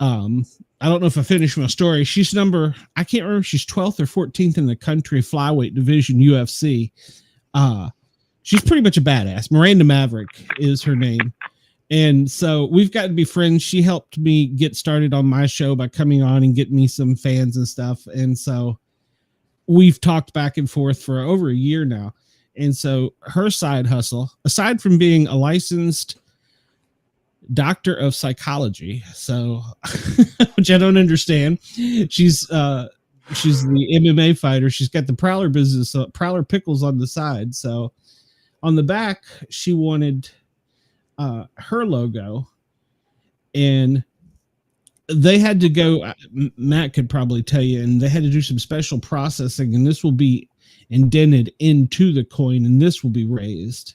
I don't know if I finished my story. She's I can't remember. She's 12th or 14th in the country flyweight division, UFC. She's pretty much a badass. Miranda Maverick is her name. And so we've got to be friends. She helped me get started on my show by coming on and getting me some fans and stuff. And so we've talked back and forth for over a year now. And so her side hustle, aside from being a licensed doctor of psychology, so which I don't understand, she's the MMA fighter. She's got the Prowler business, Prowler pickles on the side. So on the back, she wanted her logo, and they had to go. Matt could probably tell you, and they had to do some special processing, and this will be indented into the coin, and this will be raised.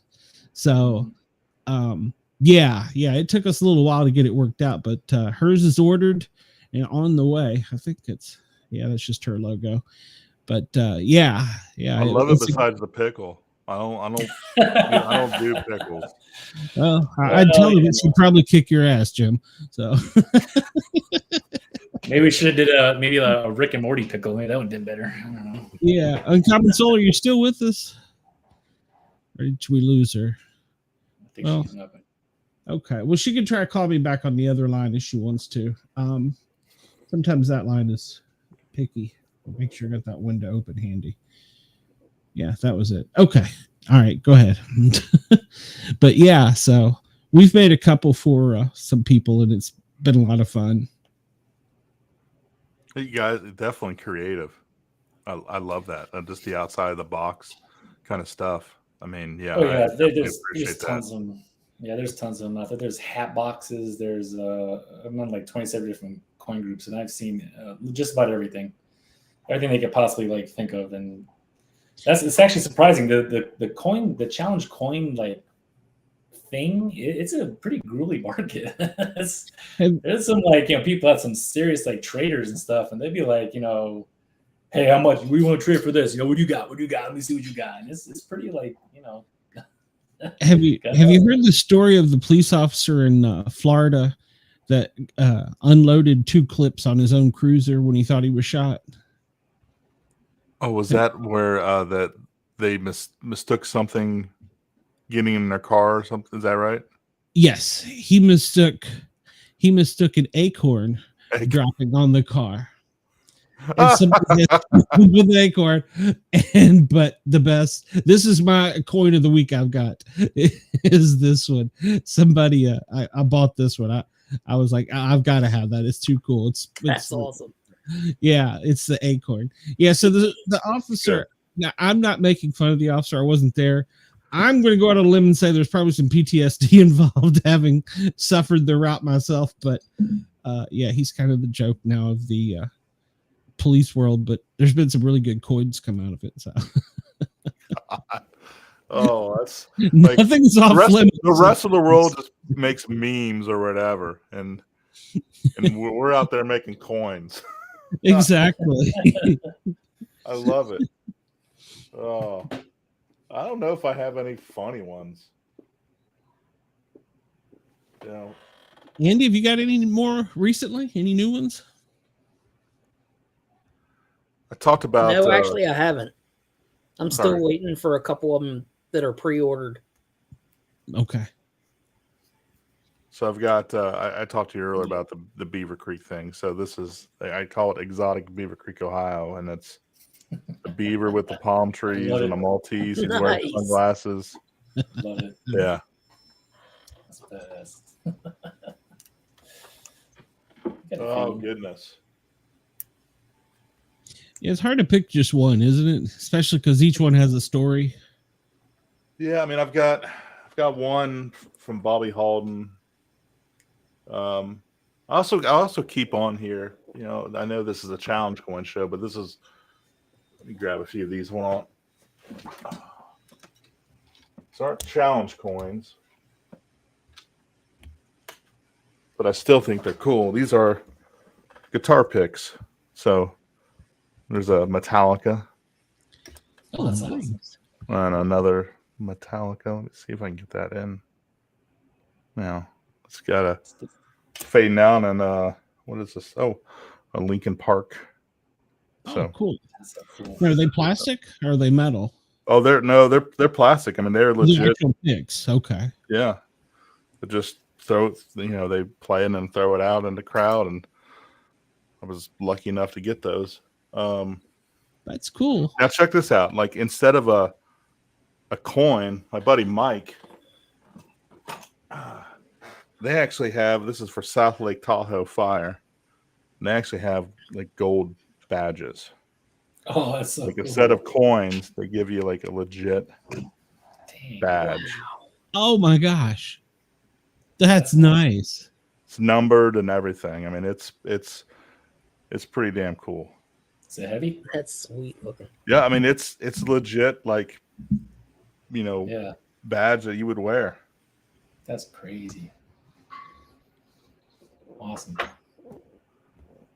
So it took us a little while to get it worked out, but hers is ordered and on the way. I think that's just her logo. But I love it. Besides the pickle, I don't do pickles. Well, I'd tell you this would probably kick your ass, Jim. So maybe we should have did a Rick and Morty pickle. Maybe that one did better. I don't know. Yeah, Uncommon Soul, are you still with us? Or did we lose her? I think she's up. Okay. Well, she can try to call me back on the other line if she wants to. Sometimes that line is picky. Make sure I got that window open handy. Yeah, that was it. Okay. All right, go ahead. But yeah, so we've made a couple for some people, and it's been a lot of fun. You guys are definitely creative. I love that. Just the outside of the box kind of stuff. I mean, yeah. There's tons of them. Yeah, there's tons of them out there. There's hat boxes. There's I'm on like 27 different coin groups, and I've seen just about everything they could possibly think of, and it's actually surprising. The challenge coin thing. It's a pretty grueling market. There's some people have some serious traders and stuff, and they'd be like, hey, how much we want to trade for this? What do you got? Let me see what you got. And it's pretty Have you heard the story of the police officer in Florida that unloaded 2 clips on his own cruiser when he thought he was shot. Oh, was that where that they mistook something getting in their car or something? Is that right? Yes, he mistook an acorn dropping on the car. And somebody with an acorn, but the best. This is my coin of the week. I've got is this one. Somebody, I bought this one. I was like, I've got to have that. It's too cool. That's awesome. Yeah, it's the acorn. Yeah, so the officer. Now, I'm not making fun of the officer. I wasn't there. I'm going to go out on a limb and say there's probably some PTSD involved, having suffered the route myself. But yeah, he's kind of the joke now of the police world. But there's been some really good coins come out of it. So. Oh, that's like nothing's off limits. The rest of the world just makes memes or whatever, and we're out there making coins. Exactly. I love it. Oh, I don't know if I have any funny ones. You know, Andy, have you got any more recently? Any new ones? I talked about. No, actually, I haven't. I'm still Sorry. waiting for a couple of them that are pre-ordered. Okay. So I've got. I talked to you earlier about the Beaver Creek thing. So this is. I call it Exotic Beaver Creek, Ohio, and it's the beaver with the palm trees and a Maltese. He's wearing Nice. sunglasses. Love it. Yeah. That's badass. Oh goodness. Yeah, it's hard to pick just one, isn't it? Especially because each one has a story. Yeah, I mean, I've got one from Bobby Halden. I also keep on here. You know, I know this is a challenge coin show, but this is. Let me grab a few of these. Hold on. These aren't challenge coins, but I still think they're cool. These are guitar picks. So there's a Metallica Oh, That's nice. awesome. and another Metallica. Let me see if I can get that in. Now it's got a fading out and what is this? Oh, a Linkin Park. So Oh, cool. That's so cool. Are they plastic or are they metal? oh, they're plastic. I mean, they're They're legit. actual picks. Okay. Yeah, but just throw it. You know, they play and then throw it out in the crowd, and I was lucky enough to get those. That's cool. Now check this out. Like instead of a coin, my buddy Mike, they actually have. This is for South Lake Tahoe Fire. And they actually have like gold badges. Oh, that's so Like cool. instead of coins, they give you like a legit Dang. badge. Oh my gosh. That's nice. It's numbered and everything. I mean, it's pretty damn cool. Is it heavy? That's sweet looking. Yeah, I mean it's legit like Yeah, badge that you would wear. that's crazy. Awesome.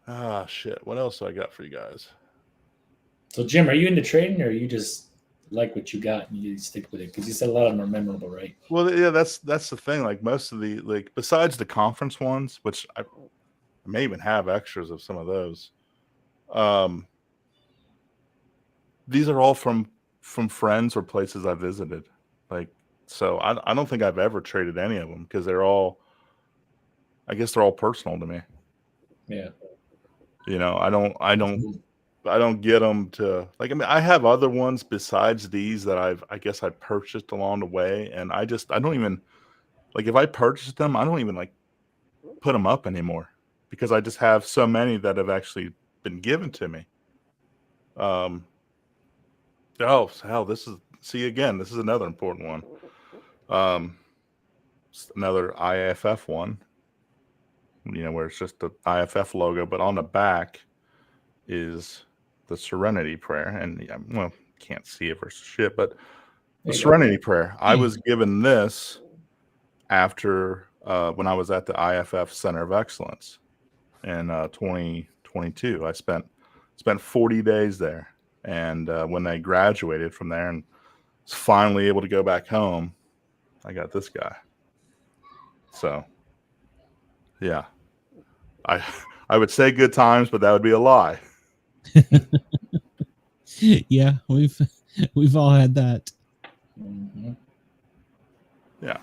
Ah shit. What else do I got for you guys? So, Jim, are you into trading, or you just like what you got and you stick with it? Because you said a lot of them are memorable, right? Well, yeah, that's the thing. Like most of the besides the conference ones, which I may even have extras of some of those. These are all from friends or places I visited. Like, so I don't think I've ever traded any of them because I guess they're all personal to me. Yeah. You know, I don't get them to like. I mean, I have other ones besides these that I guess I purchased along the way, and I don't even like if I purchased them, I don't even like put them up anymore because I just have so many that have actually been given to me. Oh hell, this is another important one. Another IFF one. You know, where it's just the IFF logo, but on the back is the Serenity Prayer. And well, can't see it for shit, but the Serenity Prayer. I was given this after when I was at the IFF Center of Excellence in 2022. I spent 40 days there, and when I graduated from there and was finally able to go back home, I got this guy. So yeah, I would say good times, but that would be a lie. Yeah, we've all had that. Mm-hmm. Yeah.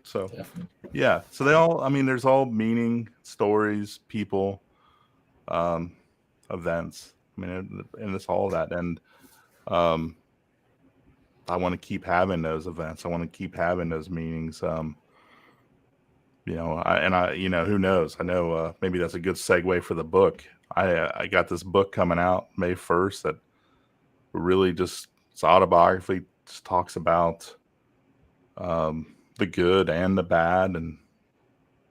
So Definitely. yeah. So they all. I mean, there's all meaning, stories, people, events. I mean, and it's all that. And I want to keep having those events. I want to keep having those meetings. You know, who knows? I know maybe that's a good segue for the book. I got this book coming out May 1st that really just, it's autobiography, just talks about the good and the bad. And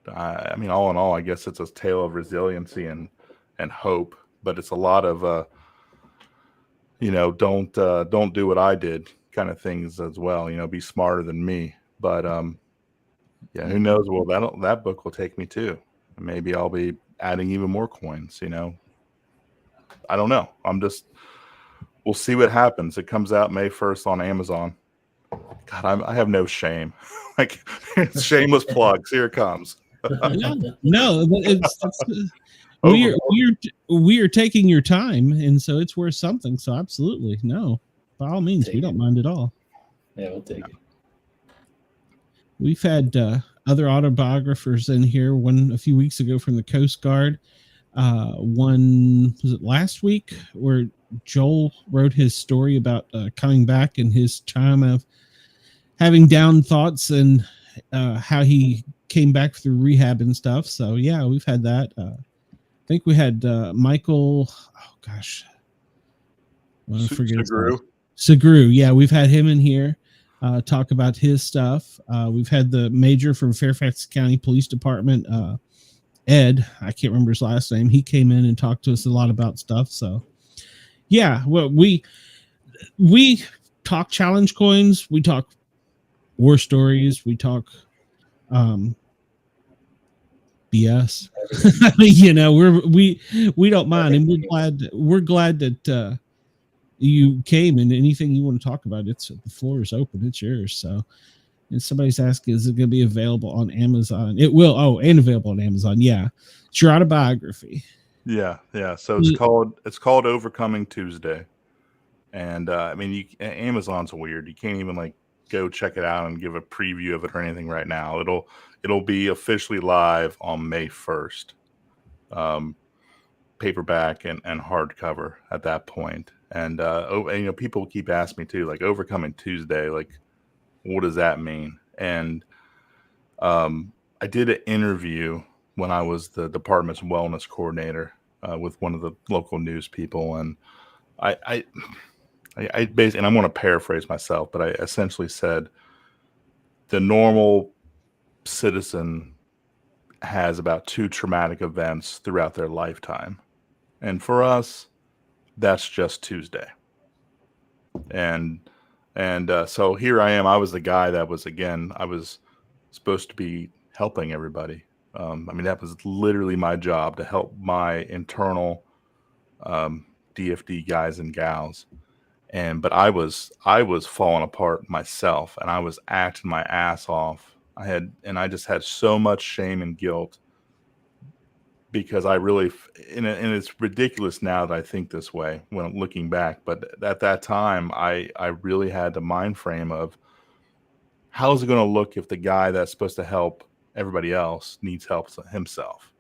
I mean, all in all, I guess it's a tale of resiliency and hope, but it's a lot of, don't do what I did kind of things as well, be smarter than me. But yeah, who knows? Well, that book will take me too. Maybe I'll be adding even more coins, I don't know. We'll see what happens. It comes out May 1st on Amazon. God, I have no shame. Like, shameless plugs. Here it comes. No, we are taking your time, and so it's worth something. So absolutely, no, by all means, we don't mind at all. Yeah, we'll take it. We've had other autobiographers in here. One a few weeks ago from the Coast Guard. One was it last week where Joel wrote his story about coming back and his time of having down thoughts and how he came back through rehab and stuff. So yeah, we've had that. I think we had Michael. Oh gosh, I forget his name. Sagru. Yeah, we've had him in here talk about his stuff. We've had the major from Fairfax County Police Department, Ed. I can't remember his last name. He came in and talked to us a lot about stuff. So yeah, well, we talk challenge coins. We talk war stories. We talk BS. we don't mind, and we're glad that you came, and anything you want to talk about, the floor is open. It's yours. So, and somebody's asking, is it going to be available on Amazon? It will. Oh, and available on Amazon. Yeah, it's your autobiography. Yeah. So it's called Overcoming Tuesday, and I mean, Amazon's weird. You can't even go check it out and give a preview of it or anything right now. It'll be officially live on May 1st, paperback and hardcover at that point. And people keep asking me too, Overcoming Tuesday, what does that mean? And I did an interview when I was the department's wellness coordinator with one of the local news people, and I basically, and I'm going to paraphrase myself, but I essentially said the normal citizen has about 2 traumatic events throughout their lifetime. And for us, that's just Tuesday. And so here I am. I was the guy that was, I was supposed to be helping everybody. I mean, that was literally my job, to help my internal DFD guys and gals. But I was falling apart myself, and I was acting my ass off. I just had so much shame and guilt, because I really, and it's ridiculous now that I think this way when I'm looking back. But at that time, I really had the mind frame of, how is it going to look if the guy that's supposed to help everybody else needs help himself?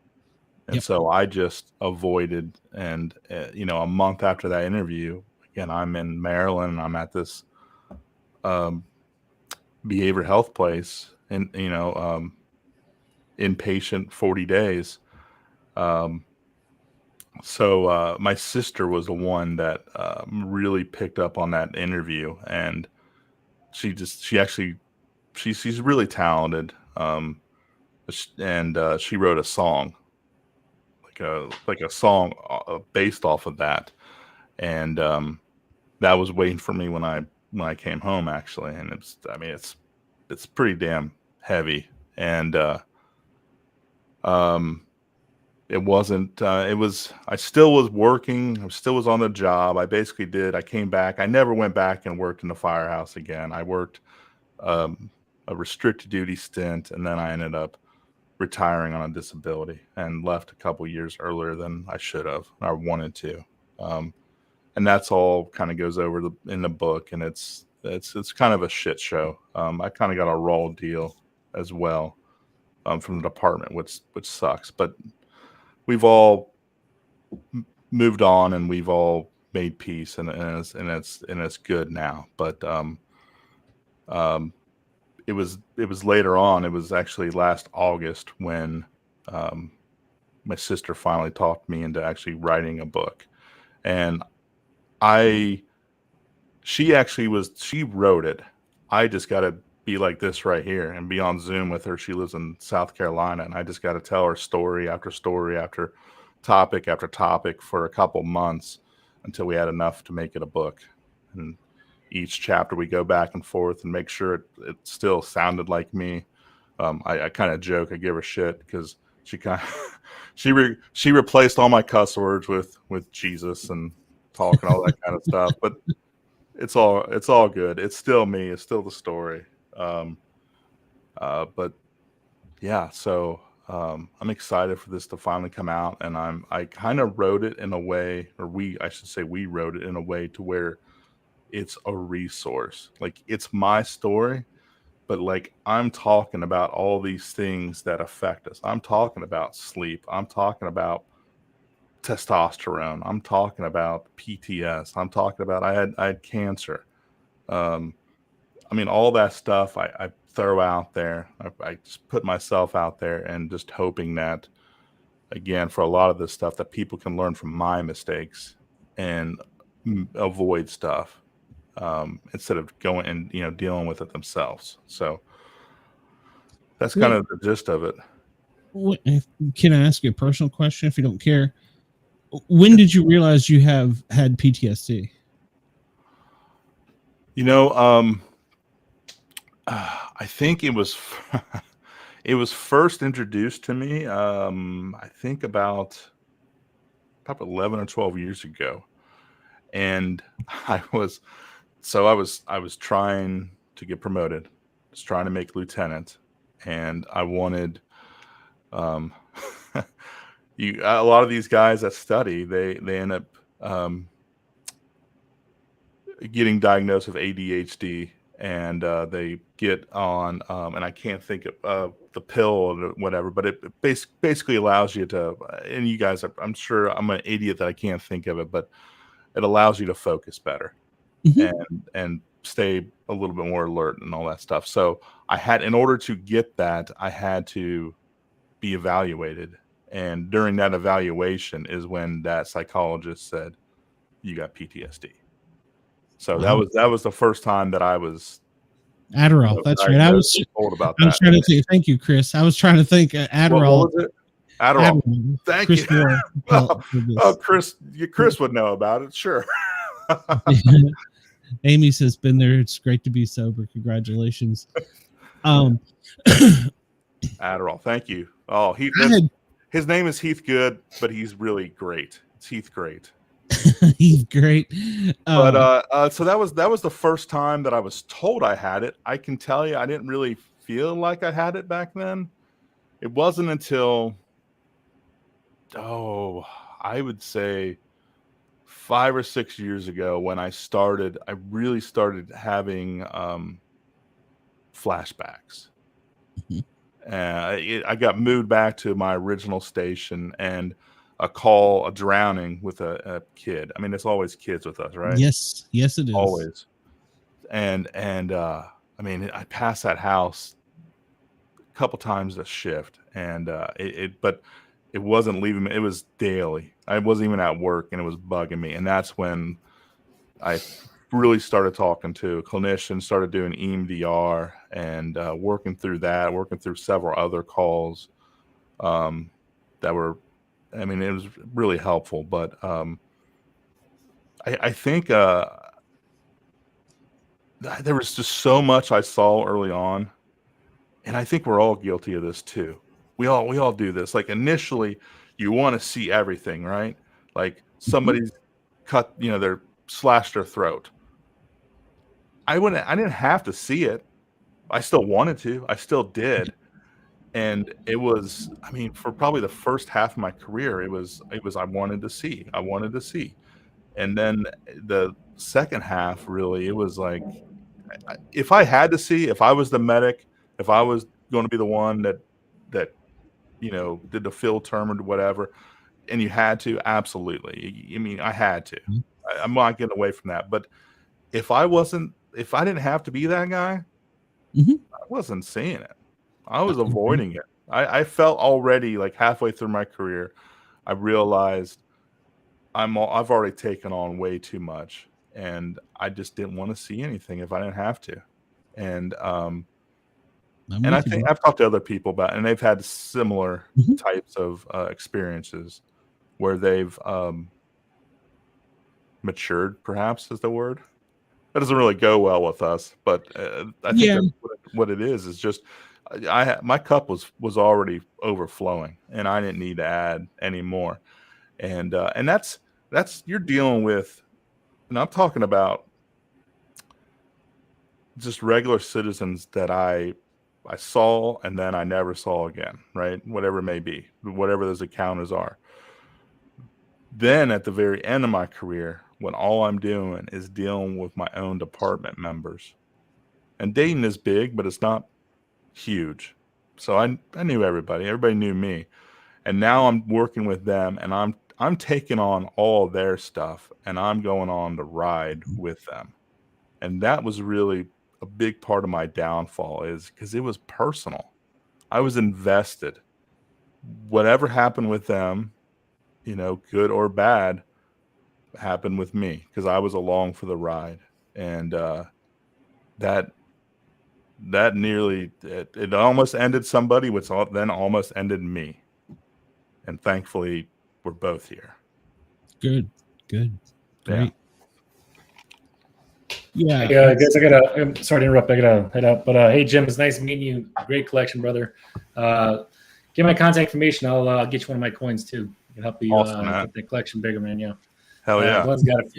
And so I just avoided. And, a month after that interview, again, I'm in Maryland, and I'm at this behavioral health place, and, inpatient 40 days. So my sister was the one that really picked up on that interview, and she's really talented. And she wrote a song, like a song based off of that. And that was waiting for me when I came home, actually. And it's pretty damn heavy. And it wasn't, I still was working. I still was on the job. I came back. I never went back and worked in the firehouse again. I worked a restricted duty stint, and then I ended up retiring on a disability and left a couple years earlier than I should have. I wanted to. And that's all kind of goes over in the book, and it's kind of a shit show. I kind of got a raw deal as well from the department, which sucks. But we've all moved on, and we've all made peace, and it's good now. But it was later on. It was actually last August when my sister finally talked me into actually writing a book, and she wrote it. I just got to be like this right here and be on Zoom with her. She lives in South Carolina, and I just got to tell her story after story after topic after topic for a couple months until we had enough to make it a book. And each chapter we go back and forth and make sure it still sounded like me. I kind of joke. I give her shit because she kind of she replaced all my cuss words with Jesus and talk and all that kind of stuff, but it's all good. It's still me. It's still the story. But yeah, so I'm excited for this to finally come out, and I kind of wrote it in a way, or we wrote it in a way to where it's a resource. Like, it's my story, but like, I'm talking about all these things that affect us. I'm talking about sleep. I'm talking about testosterone. I'm talking about PTS. I'm talking about I had cancer. I mean, all that stuff I throw out there. I just put myself out there, and just hoping that, again, for a lot of this stuff, that people can learn from my mistakes and avoid stuff instead of going and dealing with it themselves. So that's kind of the gist of it. Can I ask you a personal question if you don't care? When did you realize you had PTSD? I think it was first introduced to me I think about probably 11 or 12 years ago. And I was trying to get promoted. I was trying to make lieutenant, and I wanted a lot of these guys that study, they end up getting diagnosed with ADHD, and they get on and I can't think of the pill or whatever, but it basically allows you to, and you guys, I'm sure I'm an idiot that I can't think of it, but it allows you to focus better and stay a little bit more alert and all that stuff. So in order to get that, I had to be evaluated. And during that evaluation is when that psychologist said, you got PTSD. So that was the first time that I was Adderall. That's right. I was told about that. I was trying to think. Thank you, Chris. I was trying to think Adderall. What was it? Adderall. Thank Chris you. Chris would know about it. Sure. Amy says, "Been there. It's great to be sober. Congratulations." Adderall. Thank you. Oh, his name is Heath Good, but he's really great. It's Heath Great. He's great. But so that was the first time that I was told I had it. I can tell you, I didn't really feel like I had it back then. It wasn't until I would say 5 or 6 years ago when I really started having flashbacks. I got moved back to my original station, and a drowning with a kid. I mean, it's always kids with us, right? Yes, it is. Always. And I mean, I passed that house a couple times a shift, and but it wasn't leaving me. It was daily. I wasn't even at work, and it was bugging me. And that's when I really started talking to a clinician, started doing EMDR, and working through several other calls that were, I mean, it was really helpful. But I think there was just so much I saw early on, and I think we're all guilty of this too. We all do this. Like, initially, you want to see everything, right? Like, somebody's cut, they're slashed their throat. I didn't have to see it. I still wanted to. I still did. And it was, I mean, for probably the first half of my career, it was I wanted to see. And then the second half, really, it was like, if I had to see, if I was the medic, if I was going to be the one that did the field term or whatever, and you had to, absolutely. I mean, I had to. I'm not getting away from that. But if I didn't have to be that guy, I wasn't seeing it. I was avoiding it. I felt already, like, halfway through my career, I realized I've already taken on way too much, and I just didn't want to see anything if I didn't have to. And I think I've talked to other people about it, and they've had similar types of experiences where they've matured, perhaps is the word. That doesn't really go well with us, but I think that's what it is just my cup was already overflowing, and I didn't need to add any more. And that's you're dealing with, and I'm talking about just regular citizens that I saw and then I never saw again, right? Whatever it may be, whatever those encounters are. Then at the very end of my career, when all I'm doing is dealing with my own department members, and Dayton is big, but it's not huge. So I knew everybody. Everybody knew me. And now I'm working with them, and I'm taking on all their stuff, and I'm going on the ride with them. And that was really a big part of my downfall, is because it was personal. I was invested. Whatever happened with them, good or bad, happened with me because I was along for the ride. And that nearly, it almost ended somebody, which then almost ended me. And thankfully, we're both here. Good. Great. Yeah. I guess I'm sorry to interrupt. I gotta head out. But hey, Jim, it's nice meeting you. Great collection, brother. Get my contact information. I'll get you one of my coins too. I can help you get the collection bigger, man. Yeah. Hell yeah.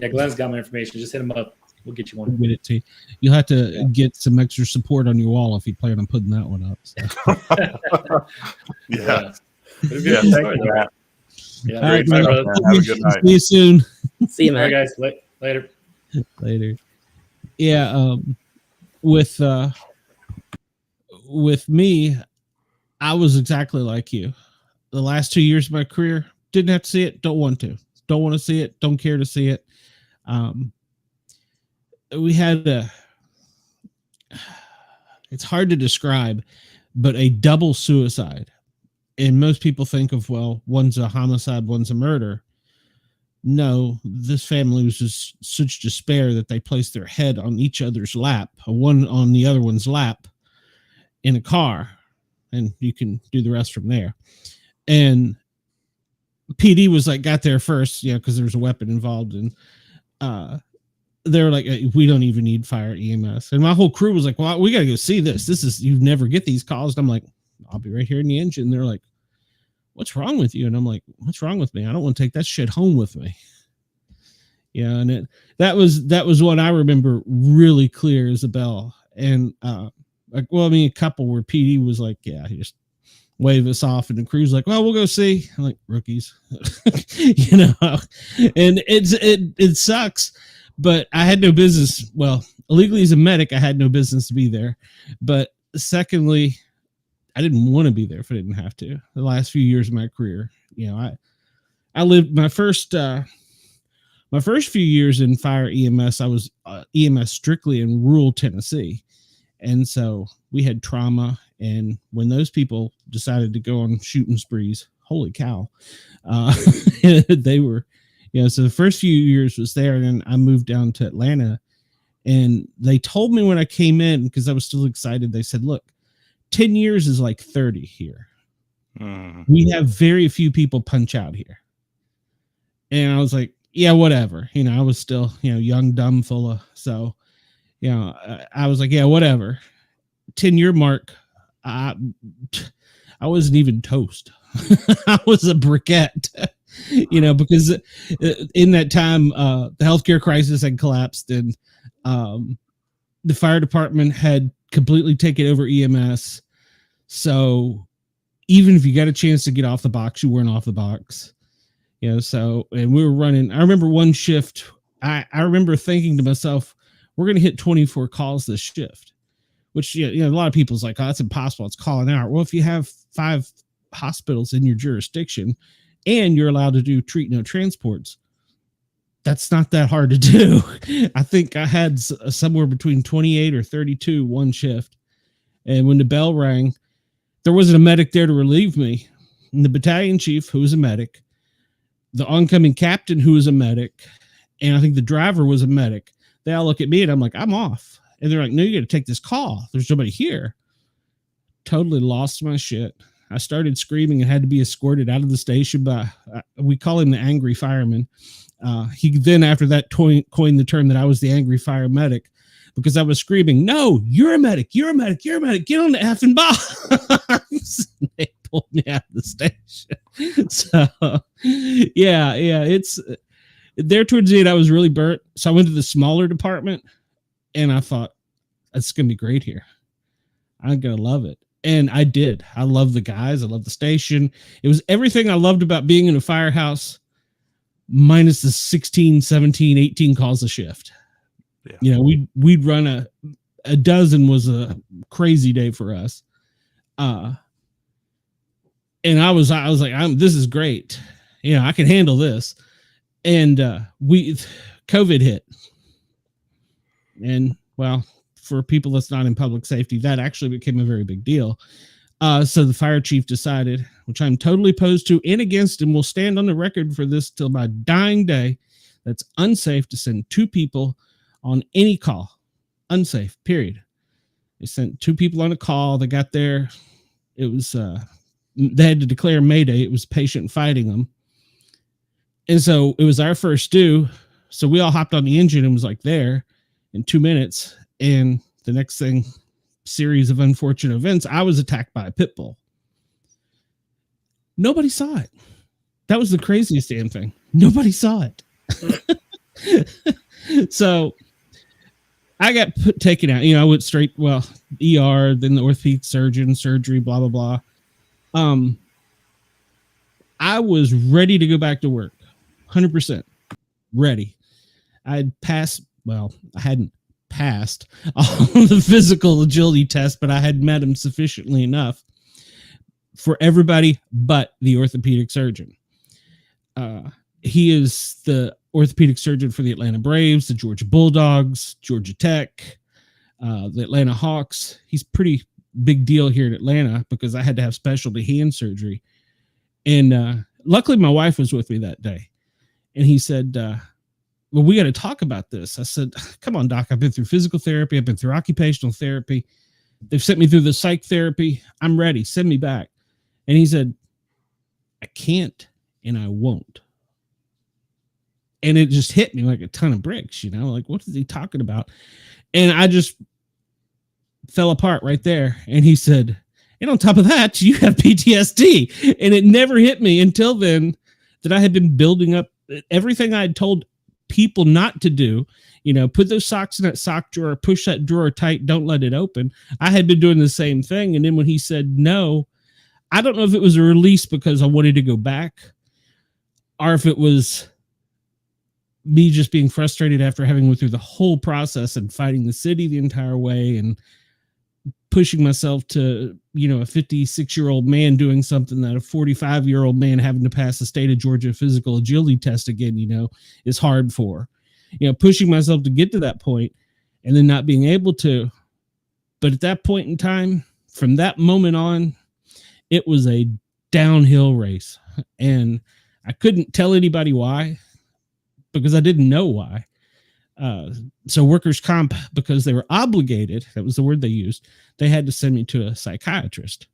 Glenn's got my information. Just hit him up. We'll get you one. We'll get it to you. You'll have to get some extra support on your wall if you plan on putting that one up. So. Yeah. Thank you, Matt. Yeah. All right, brother. Have a good night. See you soon. See you, All man. right, guys. Later. Later. Yeah. With me, I was exactly like you. The last 2 years of my career, didn't have to see it. Don't want to see it. Don't care to see it. We had it's hard to describe, but a double suicide. And most people think of, well, one's a homicide, one's a murder. No, this family was just such despair that they placed their head on each other's lap, one on the other one's lap in a car. And you can do the rest from there. And PD was like, got there first, because there's a weapon involved. And they were like, we don't even need fire EMS. And my whole crew was like, well, we got to go see this. You never get these calls. And I'm like, I'll be right here in the engine. And they're like, what's wrong with you? And I'm like, what's wrong with me? I don't want to take that shit home with me. Yeah. And that was what I remember really clear as a bell. And a couple where PD was like, yeah, he just wave us off, and the crew's like, well, we'll go see. I'm like, rookies. And it sucks, but I had no business. Well, illegally as a medic, I had no business to be there. But secondly, I didn't want to be there if I didn't have to. The last few years of my career, I lived my first few years in fire EMS. I was EMS strictly in rural Tennessee. And so we had trauma. And when those people decided to go on shooting sprees, holy cow, they were, so the first few years was there. And then I moved down to Atlanta, and they told me when I came in, because I was still excited, they said, look, 10 years is like 30 here. We have very few people punch out here. And I was like, yeah, whatever. I was still, young, dumb, full of, so, I was like, yeah, whatever. 10-year mark. I wasn't even toast. I was a briquette, because in that time, the healthcare crisis had collapsed, and the fire department had completely taken over EMS. So even if you got a chance to get off the box, you weren't off the box. You know, so, and we were running, I remember one shift, I remember thinking to myself, we're going to hit 24 calls this shift, which, you know, a lot of people's like, oh, that's impossible. It's calling out. Well, if you have 5 hospitals in your jurisdiction and you're allowed to do treat no transports, that's not that hard to do. I think I had somewhere between 28 or 32 one shift. And when the bell rang, there wasn't a medic there to relieve me. And the battalion chief, who was a medic, the oncoming captain, who was a medic, and I think the driver was a medic. They all look at me and I'm like, I'm off. And they're like, no, you got to take this call. There's nobody here. Totally lost my shit. I started screaming and had to be escorted out of the station by, we call him the angry fireman. He then, after that, coined the term that I was the angry fire medic, because I was screaming, no, you're a medic, you're a medic, you're a medic, get on the effing box. They pulled me out of the station. So, yeah, it's there towards the end. I was really burnt. So I went to the smaller department and I thought, it's going to be great here. I'm going to love it. And I did. I love the guys. I love the station. It was everything I loved about being in a firehouse, minus the 16, 17, 18 calls a shift. Yeah. You know, we'd run a dozen was a crazy day for us. And I was like, this is great. You know, I can handle this. And COVID hit. And well, for people that's not in public safety, that actually became a very big deal. So the fire chief decided, which I'm totally opposed to and against, and will stand on the record for this till my dying day, that's unsafe to send 2 people on any call. Unsafe, period. They sent 2 people on a call. They got there. It was, they had to declare Mayday. It was patient fighting them. And so it was our first due. So we all hopped on the engine and was like there in 2 minutes. And the next thing, series of unfortunate events, I was attacked by a pit bull. Nobody saw it. That was the craziest damn thing. Nobody saw it. So I got taken out. You know, I went straight, ER, then the orthopedic surgeon, surgery, blah, blah, blah. I was ready to go back to work. 100% ready. I hadn't passed on the physical agility test, but I had met him sufficiently enough for everybody but the orthopedic surgeon. He is the orthopedic surgeon for the Atlanta Braves, the Georgia Bulldogs, Georgia Tech, the Atlanta Hawks. He's pretty big deal here in Atlanta because I had to have specialty hand surgery. And luckily my wife was with me that day. And he said, well, we got to talk about this. I said, come on, doc. I've been through physical therapy. I've been through occupational therapy. They've sent me through the psych therapy. I'm ready. Send me back. And he said, I can't and I won't. And it just hit me like a ton of bricks, you know, like, what is he talking about? And I just fell apart right there. And he said, and on top of that, you have PTSD. And it never hit me until then that I had been building up everything I had told people not to do, you know, put those socks in that sock drawer, push that drawer tight, don't let it open. I had been doing the same thing. And then when he said no, I don't know if it was a release because I wanted to go back or if it was me just being frustrated after having went through the whole process and fighting the city the entire way and pushing myself to, you know, a 56-year-old man doing something that a 45-year-old man having to pass the state of Georgia physical agility test again, you know, is hard for, you know, pushing myself to get to that point and then not being able to. But at that point in time, from that moment on, it was a downhill race. And I couldn't tell anybody why because I didn't know why. So workers' comp, because they were obligated, that was the word they used, they had to send me to a psychiatrist.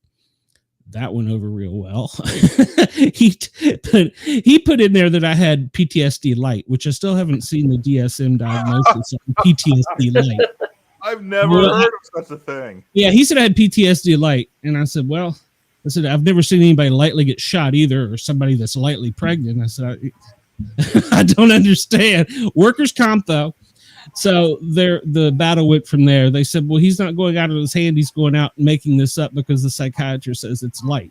That went over real well. He put in there that I had PTSD light, which I still haven't seen the DSM diagnosis of PTSD light. I've never heard of such a thing. Yeah, he said I had PTSD light. And I said, well, I've never seen anybody lightly get shot either, or somebody that's lightly pregnant. I said, I don't understand. Workers' comp, though. So the battle went from there. They said, well, he's not going out of his hand. He's going out and making this up because the psychiatrist says it's light.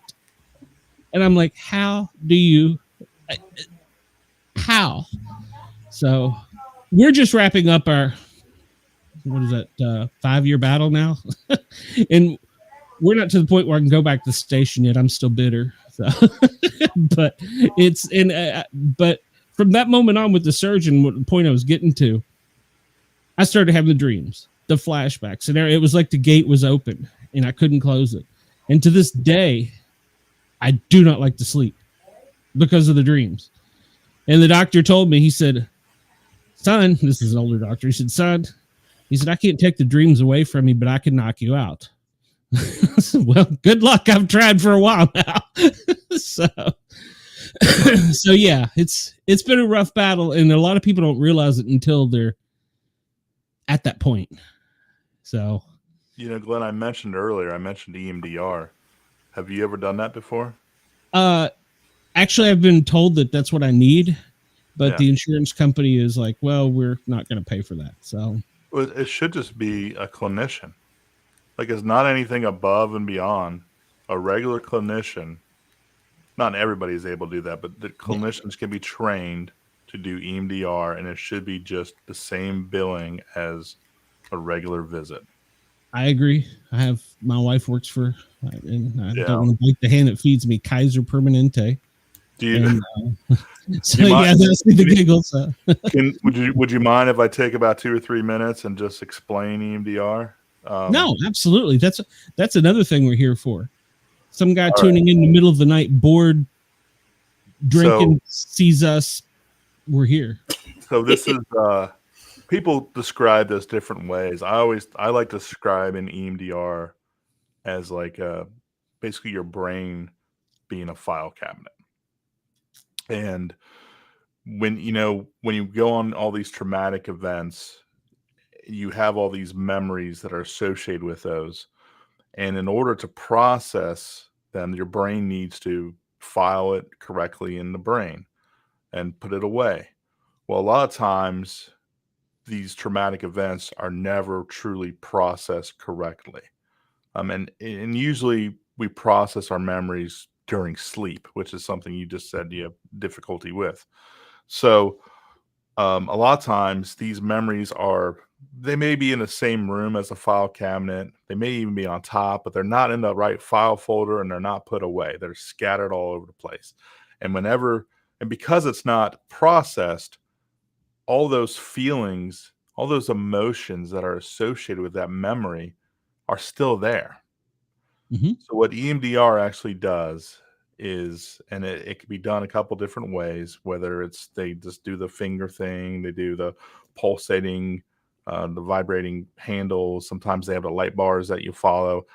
And I'm like, how do you, how? So we're just wrapping up our, what is that, 5-year battle now? And we're not to the point where I can go back to the station yet. I'm still bitter. So, but but from that moment on with the surgeon, what the point I was getting to, I started having the dreams, the flashbacks, and it was like the gate was open and I couldn't close it. And to this day, I do not like to sleep because of the dreams. And the doctor told me, he said, son, this is an older doctor. He said, son, he said, I can't take the dreams away from you, but I can knock you out. Well, good luck. I've tried for a while now. so yeah, it's been a rough battle, and a lot of people don't realize it until they're at that point. So, Glenn, I mentioned EMDR. Have you ever done that before? Actually, I've been told that that's what I need, but the insurance company is like, well, we're not going to pay for that. So it should just be a clinician. Like, it's not anything above and beyond. A regular clinician, not everybody is able to do that, but the clinicians can be trained to do EMDR, and it should be just the same billing as a regular visit. I agree. My wife works for, and I don't want to bite the hand that feeds me, Kaiser Permanente. Do you? And, so yeah, that's the giggles. Would you mind if I take about 2 or 3 minutes and just explain EMDR? No, absolutely. That's another thing we're here for. Some guy tuning in the middle of the night, bored, drinking, sees us. We're here. So this is people describe this different ways. I like to describe an EMDR as like basically your brain being a file cabinet. And when you go on all these traumatic events, you have all these memories that are associated with those. And in order to process them, your brain needs to file it correctly in the brain and put it away. Well, a lot of times these traumatic events are never truly processed correctly. And usually we process our memories during sleep, which is something you just said you have difficulty with. So a lot of times these memories they may be in the same room as a file cabinet. They may even be on top, but they're not in the right file folder and they're not put away. They're scattered all over the place. And because it's not processed, all those feelings, all those emotions that are associated with that memory are still there. Mm-hmm. So what EMDR actually does is, and it can be done a couple different ways, whether it's they just do the finger thing, they do the pulsating, the vibrating handles. Sometimes they have the light bars that you follow.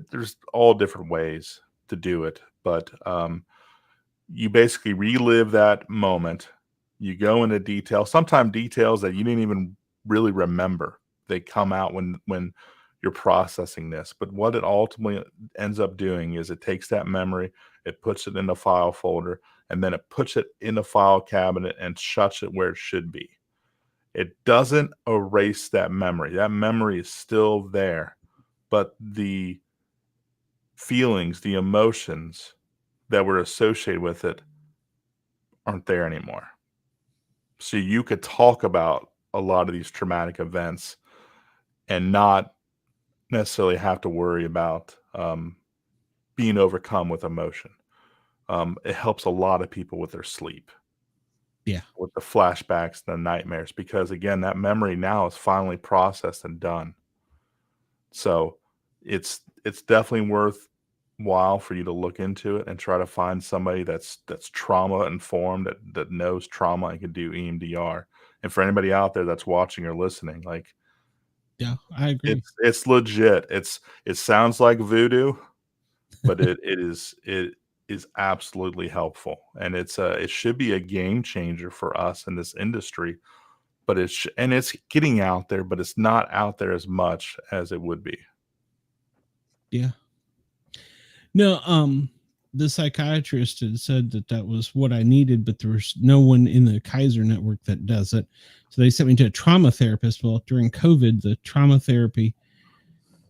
There's all different ways to do it, but you basically relive that moment. You go into detail, sometimes details that you didn't even really remember. They come out when you're processing this. But what it ultimately ends up doing is it takes that memory, it puts it in the file folder, and then it puts it in the file cabinet and shuts it where it should be. It doesn't erase that memory. That memory is still there, but the feelings, the emotions that were associated with it aren't there anymore. So you could talk about a lot of these traumatic events and not necessarily have to worry about being overcome with emotion. It helps a lot of people with their sleep. Yeah. With the flashbacks, the nightmares, because again, that memory now is finally processed and done. So it's definitely worthwhile for you to look into it and try to find somebody that's trauma informed, that knows trauma and can do EMDR. And for anybody out there that's watching or listening, like, yeah, I agree. It's legit. It sounds like voodoo, but it is absolutely helpful, and it should be a game changer for us in this industry. But it's getting out there, but it's not out there as much as it would be. Yeah. No, the psychiatrist had said that was what I needed, but there was no one in the Kaiser network that does it. So they sent me to a trauma therapist. Well, during COVID, the trauma therapy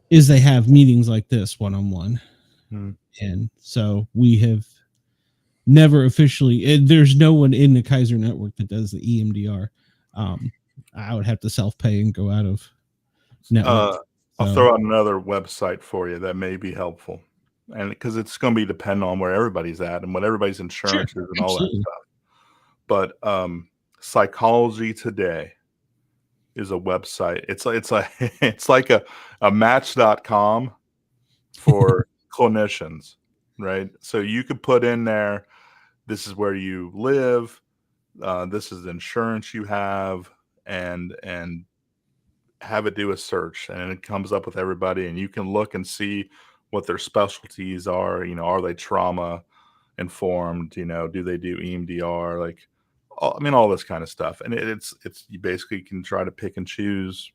is they have meetings like this one-on-one. And so we have never officially. There's no one in the Kaiser network that does the EMDR. I would have to self-pay and go out of network. I'll throw out another website for you that may be helpful, and because it's going to be dependent on where everybody's at and what everybody's insurance is and all that stuff. But Psychology Today is a website. It's like a Match.com for clinicians, right? So you could put in there, this is where you live, this is the insurance you have, and have it do a search, and it comes up with everybody, and you can look and see what their specialties are. Are they trauma informed? Do they do EMDR? Like, all this kind of stuff. And it's you basically can try to pick and choose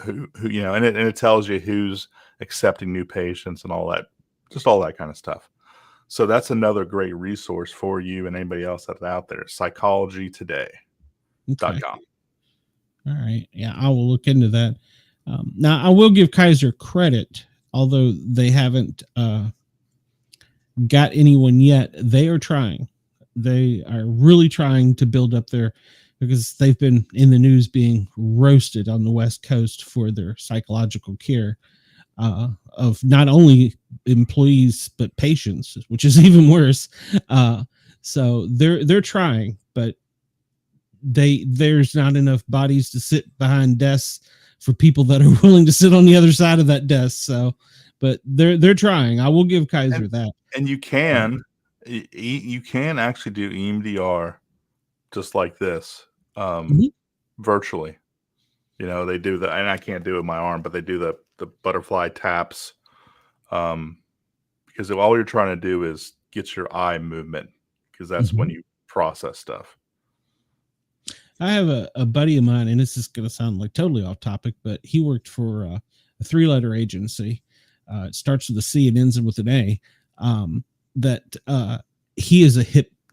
who and it tells you who's accepting new patients and all that, just all that kind of stuff. So that's another great resource for you and anybody else that's out there. PsychologyToday.com. Okay. All right. Yeah, I will look into that. Now, I will give Kaiser credit, although they haven't got anyone yet. They are trying. They are really trying to build up because they've been in the news being roasted on the West Coast for their psychological care of not only employees but patients, which is even worse. So they're trying, but there's not enough bodies to sit behind desks for people that are willing to sit on the other side of that desk. So, but they're trying. I will give Kaiser that. And you can actually do EMDR just like this, virtually. They do the, and I can't do it with my arm, but they do the butterfly taps, because all you're trying to do is get your eye movement, because that's when you process stuff. I have a buddy of mine, and this is going to sound like totally off topic, but he worked for a 3-letter agency. It starts with a C and ends with an A. That he is a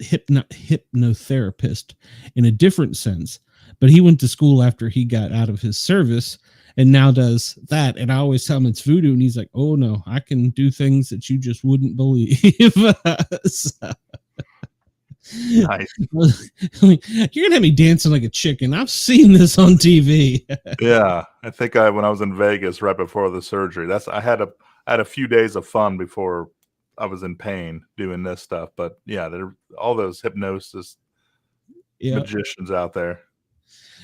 hypnotherapist in a different sense, but he went to school after he got out of his service and now does that. And I always tell him it's voodoo, and he's like, "Oh no, I can do things that you just wouldn't believe." So, nice. You're gonna have me dancing like a chicken. I've seen this on TV. Yeah, I think when I was in Vegas right before the surgery, I had a few days of fun before I was in pain doing this stuff. But yeah, there are all those hypnosis magicians out there.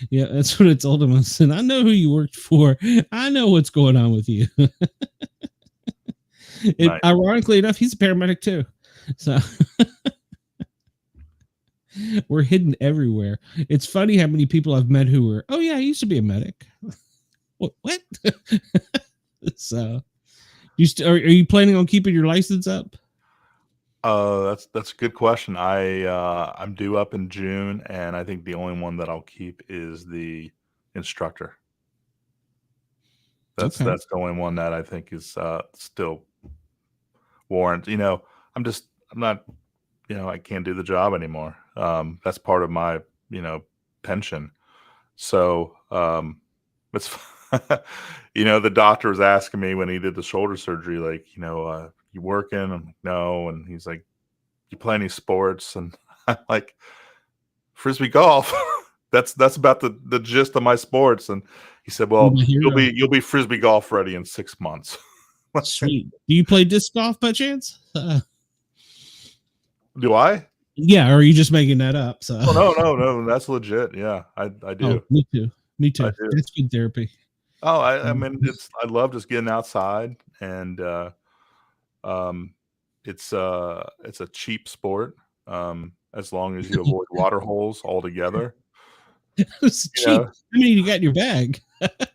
Yeah, that's what I told him. I said, "I know who you worked for. I know what's going on with you." Nice. Ironically enough, he's a paramedic too. So we're hidden everywhere. It's funny how many people I've met who were, "Oh yeah, I used to be a medic." What? So, are you planning on keeping your license up? That's a good question. I'm due up in June, and I think the only one that I'll keep is the instructor. That's the only one that I think is still warrant. I'm not, I can't do the job anymore. That's part of my, pension. So, it's, the doctor was asking me when he did the shoulder surgery, like, you working? I'm like, no. And he's like, you play any sports? And I'm like, Frisbee golf. that's about the gist of my sports. And he said, well, you'll be Frisbee golf ready in 6 months. Sweet. Do you play disc golf by chance? Do I? Yeah, or are you just making that up? So no, that's legit. Yeah, I do. Oh, me too. That's good therapy. Oh, I mean, I love just getting outside, and it's a cheap sport, as long as you avoid water holes altogether. It's cheap. I mean, you got your bag.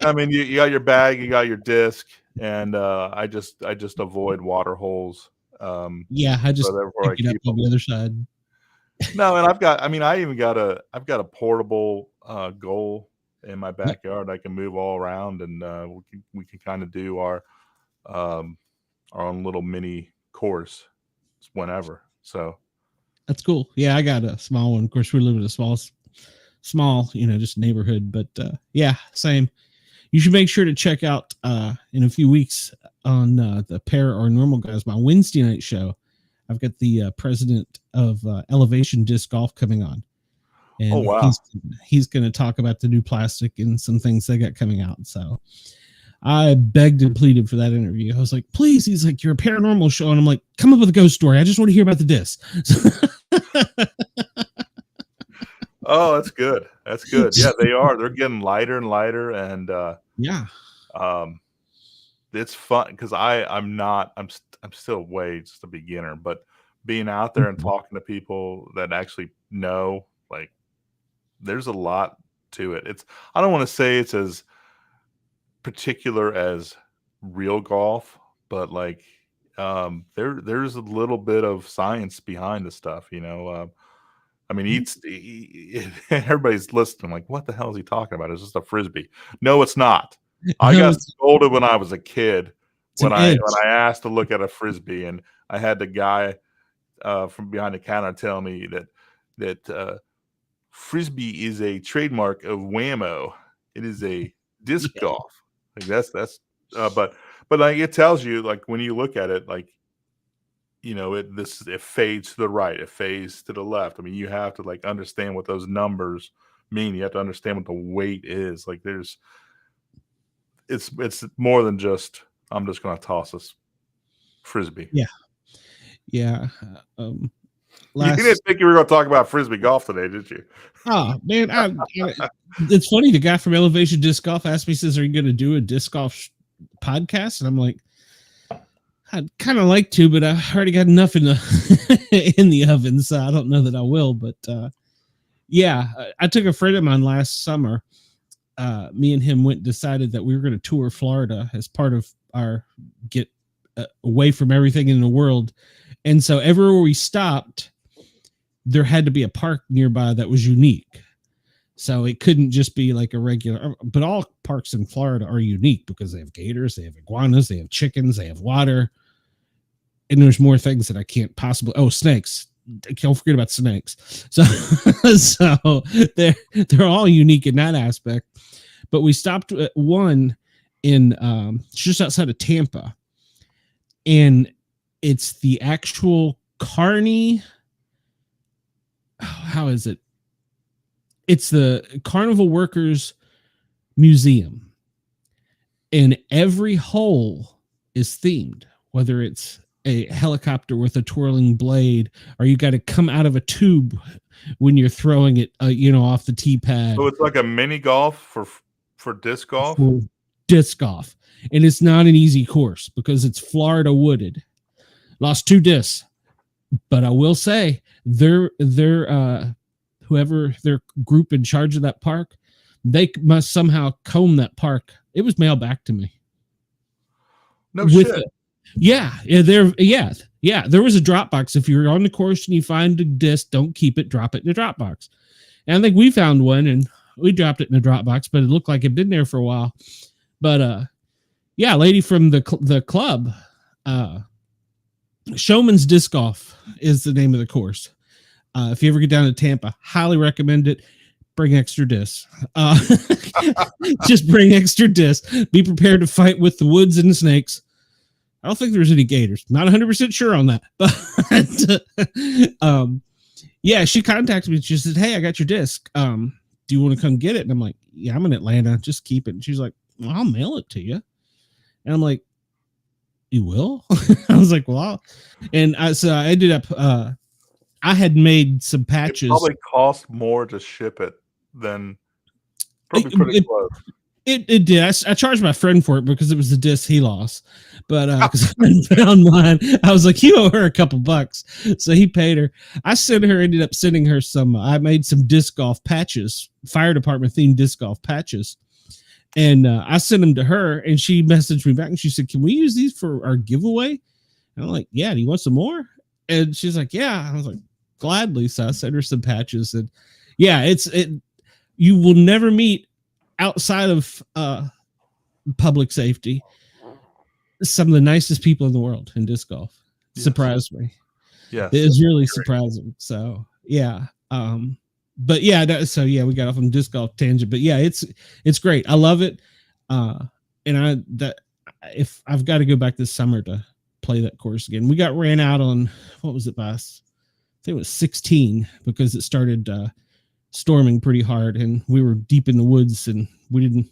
I mean, you got your bag, you got your disc, and I just avoid water holes. Yeah, I just pick it up on the other side. No, and I've got a portable goal in my backyard. I can move all around, and we can kind of do our own little mini course whenever. So that's cool. Yeah, I got a small one. Of course, we live in a small, just neighborhood. But yeah, same. You should make sure to check out in a few weeks on the Paranormal Guys, my Wednesday night show. I've got the president of Elevation Disc Golf coming on. And Oh, wow. he's going to talk about the new plastic and some things they got coming out. So I begged and pleaded for that interview. I was like, please. He's like, you're a paranormal show. And I'm like, come up with a ghost story. I just want to hear about the disc. Oh, that's good. That's good. Yeah, they are. They're getting lighter and lighter. And yeah. It's fun because I'm still way just a beginner, but being out there and talking to people that actually know, like, there's a lot to it. I don't want to say it's as particular as real golf, but like there's a little bit of science behind the stuff, you know. I mean, everybody's listening like, what the hell is he talking about? It's just a frisbee. No, it's not. I got scolded when I was a kid when I asked to look at a frisbee, and I had the guy from behind the counter tell me that frisbee is a trademark of Whammo. It is a disc golf. Like that's but like it tells you, like, when you look at it, like, you know, it fades to the right, it fades to the left. I mean, you have to like understand what those numbers mean. You have to understand what the weight is. Like it's more than just, I'm just going to toss this frisbee. Yeah. Yeah. You didn't think you were going to talk about frisbee golf today, did you? Oh man, it's funny. The guy from Elevation Disc Golf asked me, says, "Are you going to do a disc golf podcast?" And I'm like, I'd kind of like to, but I already got enough in the in the oven, so I don't know that I will. But yeah, I took a friend of mine last summer. Me and him decided that we were going to tour Florida as part of our get away from everything in the world. And so everywhere we stopped, there had to be a park nearby that was unique. So it couldn't just be like a regular, but all parks in Florida are unique because they have gators, they have iguanas, they have chickens, they have water. And there's more things that I can't possibly, snakes. Don't forget about snakes. So, so they're all unique in that aspect. But we stopped at one in just outside of Tampa. And it's the actual Carney. How is it? It's the Carnival Workers Museum. And every hole is themed, whether it's a helicopter with a twirling blade, or you got to come out of a tube when you're throwing it, off the tee pad. So it's like a mini golf for disc golf? For disc golf. And it's not an easy course because it's Florida wooded. Lost 2 discs. But I will say, they're whoever their group in charge of that park, they must somehow comb that park. It was mailed back to me. No shit. Yeah. There was a drop box. If you're on the course and you find a disc, don't keep it, drop it in the drop box. And I think we found one and we dropped it in the drop box, but it looked like it'd been there for a while. But yeah, lady from the club, Showman's Disc Golf is the name of the course. If you ever get down to Tampa, highly recommend it. Bring extra discs. Just bring extra discs. Be prepared to fight with the woods and the snakes. I don't think there's any gators. Not 100% sure on that. But yeah, she contacted me. She said, "Hey, I got your disc. Do you want to come get it?" And I'm like, "Yeah, I'm in Atlanta. Just keep it." And she's like, "Well, I'll mail it to you." And I'm like, "You will?" I was like, "Well, so I ended up, I had made some patches. It probably cost more to ship it than probably pretty close. It did. I charged my friend for it because it was the disc he lost. But because I found mine, I was like, "You owe her a couple bucks." So he paid her. Ended up sending her some. I made some disc golf patches, fire department themed disc golf patches. And I sent them to her, and she messaged me back and she said, "Can we use these for our giveaway?" And I'm like, "Yeah, do you want some more?" And she's like, "Yeah." I was like, "Gladly." So I sent her some patches, and yeah, you will never meet outside of public safety some of the nicest people in the world in disc golf. Yes. Surprised me. Yeah, it was really surprising. So yeah. But yeah, so yeah, we got off on disc golf tangent, but yeah, it's great. I love it. And if I've got to go back this summer to play that course again. We got ran out on, what was it, I think it was 16 because it started storming pretty hard and we were deep in the woods and we didn't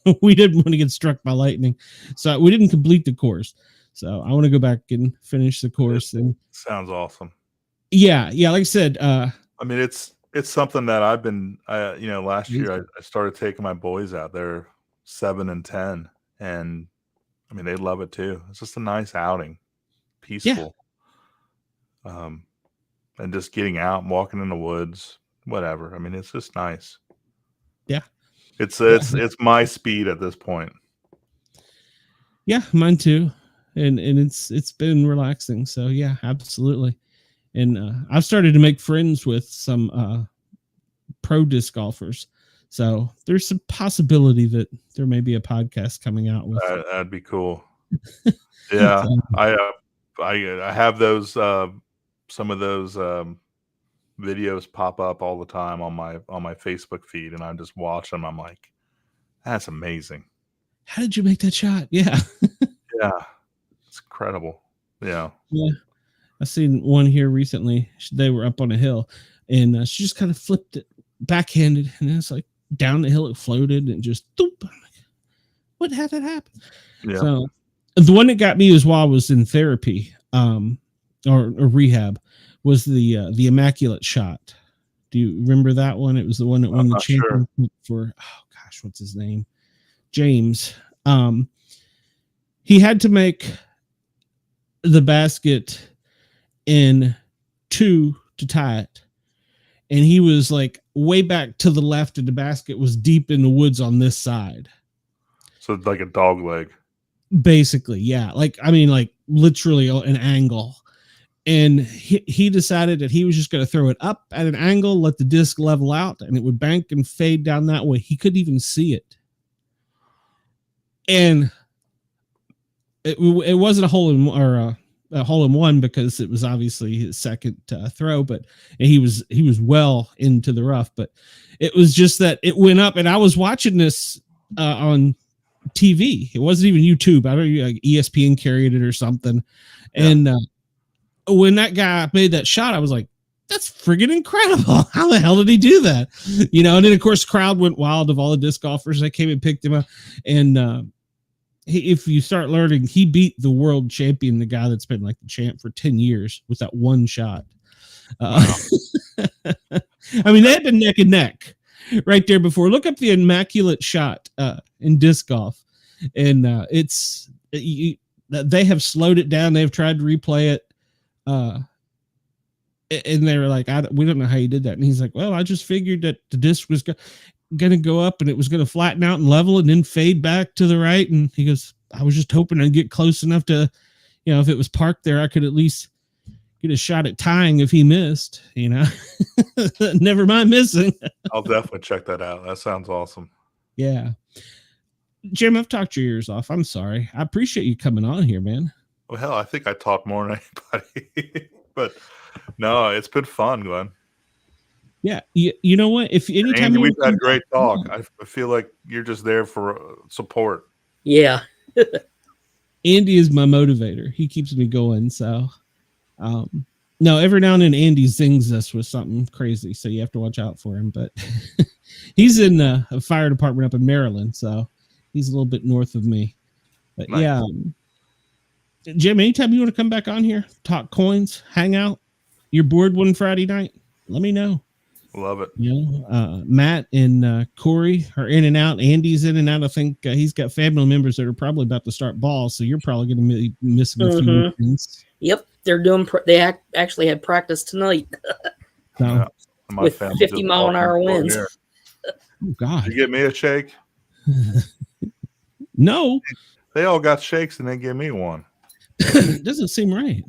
want to get struck by lightning. So we didn't complete the course. So I want to go back and finish the course. And sounds awesome. Yeah. Like I said, I mean, it's something that I've been, last year I started taking my boys out. They're 7 and 10, and I mean, they love it too. It's just a nice outing, peaceful. And just getting out and walking in the woods, whatever. I mean, it's just nice. Yeah. It's my speed at this point. Yeah, mine too. And it's been relaxing. So yeah, absolutely. And I've started to make friends with some pro disc golfers. So there's some possibility that there may be a podcast coming out with. That'd be cool. Yeah, I have those some of those videos pop up all the time on my Facebook feed, and I just watch them. I'm like, that's amazing. How did you make that shot? Yeah. Yeah, it's incredible. Yeah. I seen one here recently. They were up on a hill, and she just kind of flipped it backhanded, and it's like down the hill it floated and just doop. I'm like, how did that happen? Yeah. So the one that got me was while I was in therapy, or rehab, was the Immaculate Shot. Do you remember that one? It was the one that won the championship for, what's his name? James. He had to make the basket in 2 to tie it. And he was like way back to the left, and the basket was deep in the woods on this side. So it's like a dog leg. Basically, yeah. Like literally an angle. And he decided that he was just going to throw it up at an angle, let the disc level out, and it would bank and fade down that way. He couldn't even see it. And it wasn't a hole in one because it was obviously his second throw, but he was well into the rough. But it was just that it went up, and I was watching this on TV. It wasn't even YouTube. I don't know, like ESPN carried it or something. Yeah. And when that guy made that shot, I was like, that's friggin' incredible. How the hell did he do that? And then of course, crowd went wild of all the disc golfers that came and picked him up. And if you start learning, he beat the world champion, the guy that's been like the champ for 10 years with that one shot. Wow. I mean, they had been neck and neck right there before. Look up the Immaculate Shot in disc golf. And they have slowed it down. They've tried to replay it. And they were like, we don't know how you did that. And he's like, well, I just figured that the disc was going to go up and it was going to flatten out and level and then fade back to the right. And he goes, I was just hoping I'd get close enough to, if it was parked there, I could at least get a shot at tying if he missed, never mind missing. I'll definitely check that out. That sounds awesome. Yeah. Jim, I've talked your ears off. I'm sorry. I appreciate you coming on here, man. Well, hell, I think I talked more than anybody, but no, it's been fun, Glenn. Yeah, you know what? If anytime Andy, we've had great talk. I feel like you're just there for support. Yeah. Andy is my motivator. He keeps me going. So, no, every now and then Andy zings us with something crazy, so you have to watch out for him. But he's in a fire department up in Maryland, so he's a little bit north of me. But nice. Yeah. Jim, anytime you want to come back on here, talk coins, hang out, you're bored one Friday night, let me know. Love it. Matt and Corey are in and out. Andy's in and out. I think he's got family members that are probably about to start ball, so you're probably going to be missing a few things. Yep, they're doing. They actually had practice tonight with 50-mile-an-hour winds. Oh God! Did you get me a shake? No. They all got shakes and they give me one. Doesn't seem right.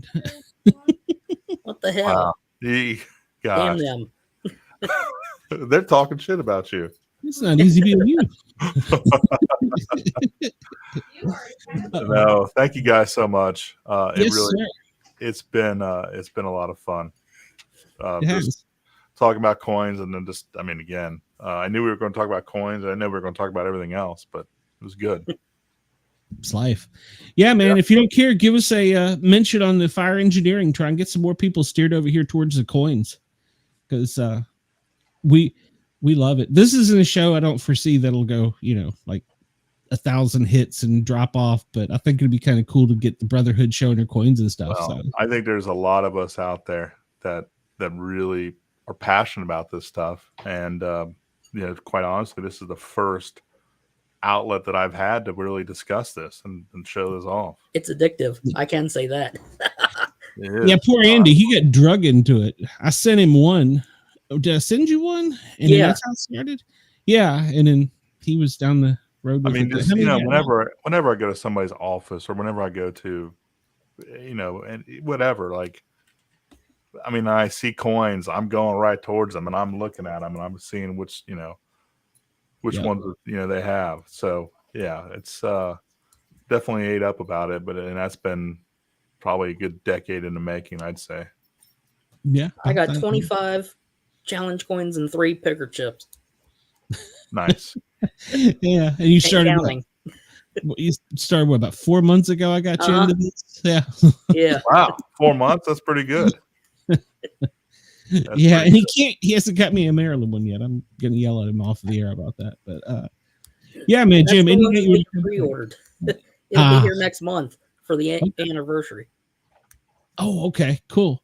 What the hell? Wow. Damn them. They're talking shit about you. It's not easy being you. No, thank you guys so much. Yes, it's been a lot of fun. Just talking about coins, and then again, I knew we were going to talk about coins. I knew we were going to talk about everything else, but it was good. It's life. Yeah, man. If you don't care, give us a mention on the fire engineering. Try and get some more people steered over here towards the coins, because we love it. This isn't a show I don't foresee that'll go, like 1,000 hits and drop off, but I think it'd be kind of cool to get the Brotherhood showing their coins and stuff. Well, so I think there's a lot of us out there that really are passionate about this stuff, and quite honestly, this is the first outlet that I've had to really discuss this and show this off. It's addictive. I can say that. Yeah, poor Andy. He got drug into it. I sent him one. Did I send you one? And then that's how it started. Yeah, and then he was down the road. I mean, just, whenever I go to somebody's office or whenever I go to, and whatever, like, I mean, I see coins, I'm going right towards them and I'm looking at them and I'm seeing which ones they have. So yeah, it's definitely ate up about it, and that's been probably a good decade in the making, I'd say. Yeah, I got 25 challenge coins and 3 picker chips. Nice. Yeah, and you started about 4 months ago. I got you into this. Yeah. Wow, 4 months. That's pretty good. Yeah, and he hasn't got me a Maryland one yet. I'm gonna yell at him off the air about that. But yeah, man, Jim, you pre-ordered. It'll be here next month for the anniversary. Oh, okay, cool.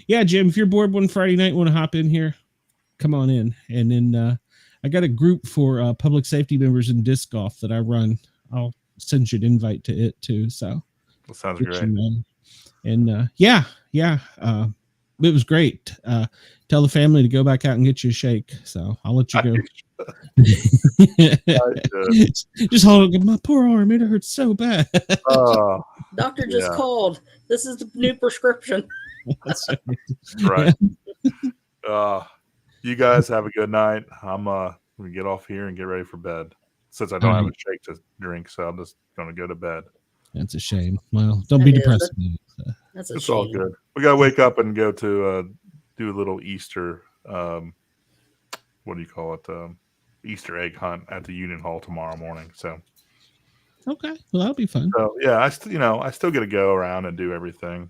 Yeah, Jim, if you're bored one Friday night, want to hop in here, come on in. And then I got a group for public safety members in disc golf that I run. I'll send you an invite to it too. So that sounds great. And it was great. Tell the family to go back out and get you a shake. So I'll let you go. Just hold on. My poor arm. It hurts so bad. Doctor just called. This is the new prescription. Right. You guys have a good night. I'm gonna get off here and get ready for bed. Since I don't have a shake to drink, so I'm just gonna go to bed. That's a shame. Well, don't be depressed. That's a it's shame. all good. We gotta wake up and go to do a little Easter. What do you call it? Easter egg hunt at the Union Hall tomorrow morning. So. Okay, well that'll be fun. So yeah, I still get to go around and do everything.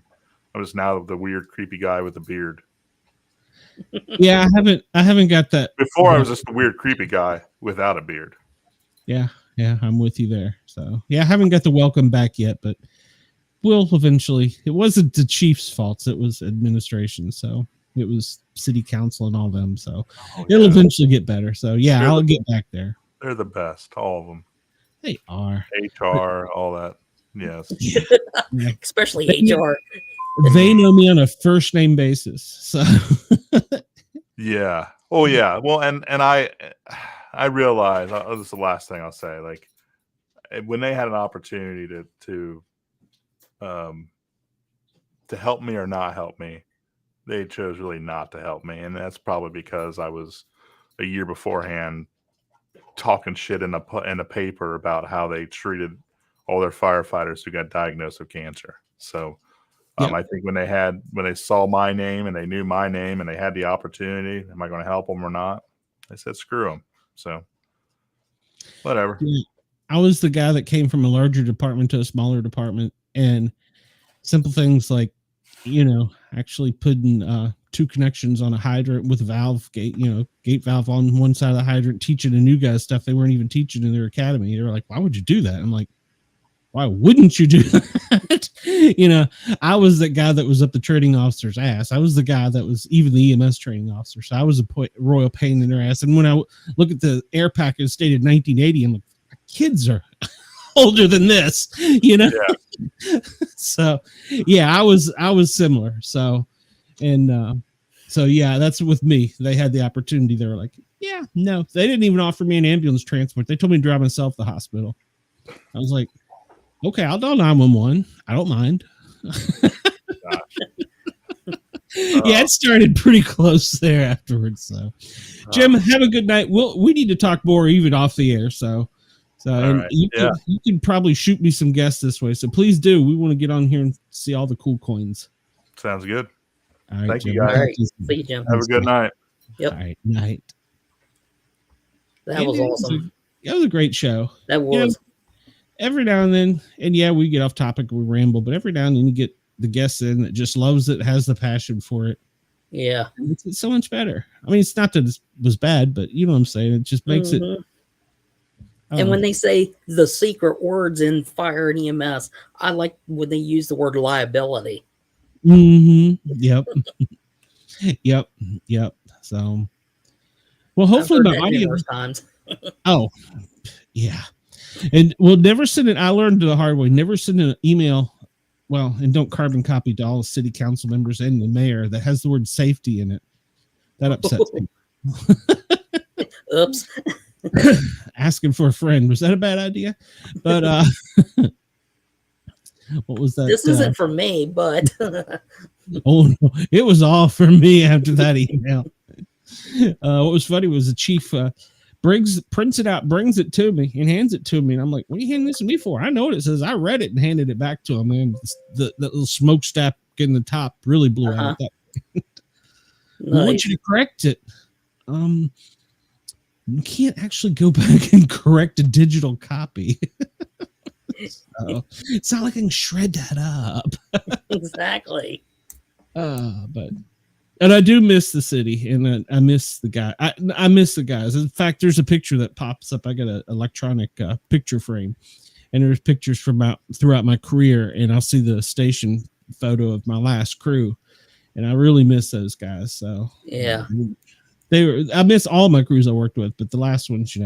I'm just now the weird, creepy guy with the beard. Yeah, I haven't got that. Before I was just a weird, creepy guy without a beard. Yeah, I'm with you there. So yeah, I haven't got the welcome back yet, but we'll eventually. It wasn't the chief's faults; it was administration. So it was city council and all them. So it'll eventually get better. So yeah, I'll get back there. They're the best, all of them. They are. HR, all that. Yes. Especially HR. They know me on a first name basis. So yeah. Oh yeah. Well, and I realize this is the last thing I'll say. Like when they had an opportunity to help me or not help me, they chose really not to help me, and that's probably because I was a year beforehand talking shit in the paper about how they treated all their firefighters who got diagnosed with cancer. So I think when they saw my name and they knew my name and they had the opportunity, am I going to help them or not? They said, screw them. So whatever. I was the guy that came from a larger department to a smaller department, and simple things like, actually putting 2 connections on a hydrant with a valve gate, gate valve on one side of the hydrant, teaching the new guys stuff they weren't even teaching in their academy. They were like, why would you do that? I'm like, why wouldn't you do that? I was that guy that was up the training officer's ass. I was the guy that was even the EMS training officer. So I was a royal pain in their ass. And when I look at the air package stated 1980, I'm like, kids are older than this, Yeah. So yeah, I was similar. So, and so yeah, that's with me. They had the opportunity. They were like, yeah, no, they didn't even offer me an ambulance transport. They told me to drive myself to the hospital. I was like, okay, I'll dial 911. I don't mind. Yeah, it started pretty close there afterwards. So, Jim, have a good night. We need to talk more even off the air. So and right. you can probably shoot me some guests this way. So please do. We want to get on here and see all the cool coins. Sounds good. All right, Thank Jim. you, guys. All right. See you, Jim. Have a good night. Yep. All right, night. That was awesome. That was a great show. That was. every now and then, and yeah, we get off topic, we ramble, but every now and then you get the guest in that just loves it, has the passion for it. Yeah. It's so much better. I mean, it's not that it was bad, but you know what I'm saying? It just makes it. And when they say the secret words in fire and EMS, I like when they use the word liability. Yep. Yep. So, well, hopefully my audio. Times. Oh, yeah. And we'll never send it. I learned the hard way. Never send an email. Well, and don't carbon copy to all city council members and the mayor that has the word safety in it. That upsets me. Oops. Asking for a friend. Was that a bad idea? But what was that? This isn't for me, but oh no, it was all for me after that email. What was funny was the chief prints it out, brings it to me, and hands it to me. And I'm like, what are you handing this to me for? I know what it says. I read it and handed it back to him. And the little smokestack in the top really blew out. Nice. I want you to correct it. You can't actually go back and correct a digital copy. So, it's not like I can shred that up. Exactly. And I do miss the city, and I miss the guy. I miss the guys. In fact, there's a picture that pops up. I got an electronic picture frame, and there's pictures from throughout my career, and I'll see the station photo of my last crew, and I really miss those guys. So yeah, I miss all my crews I worked with, but the last ones,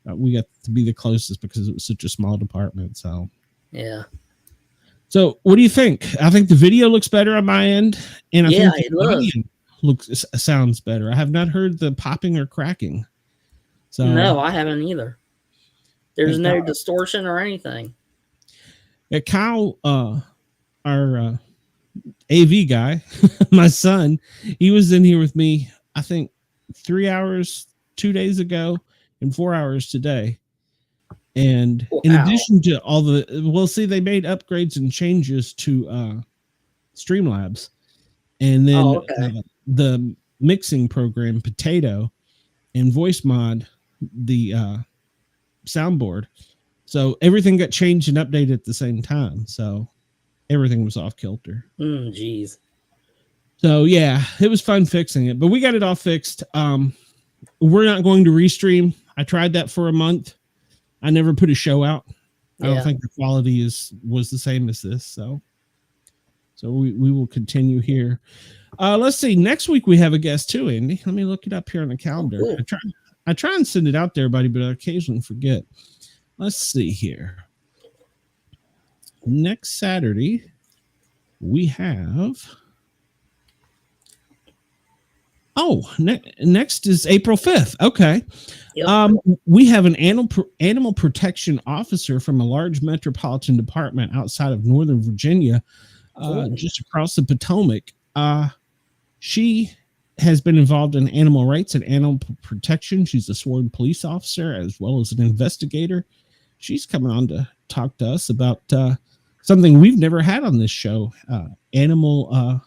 we got to be the closest because it was such a small department. So yeah. So what do you think? I think the video looks better on my end, and I think the audio sounds better. I have not heard the popping or cracking. So no, I haven't either. There's no distortion or anything. Yeah, Kyle, our AV guy, my son, he was in here with me, I think 3 hours 2 days ago and 4 hours today. And in addition to all they made upgrades and changes to Streamlabs, and then the mixing program, Potato, and Voice Mod, the soundboard. So everything got changed and updated at the same time. So everything was off kilter. Geez. So yeah, it was fun fixing it, but we got it all fixed. We're not going to restream. I tried that for a month. I never put a show out. I don't think the quality was the same as this. So we will continue here. Let's see. Next week we have a guest too, Andy. Let me look it up here on the calendar. Oh, cool. I try and send it out there, buddy, but I occasionally forget. Let's see here. Next Saturday we have. Oh, next is April 5th. Okay. Yep. We have an animal protection officer from a large metropolitan department outside of Northern Virginia, just across the Potomac. She has been involved in animal rights and animal protection. She's a sworn police officer as well as an investigator. She's coming on to talk to us about something we've never had on this show, animal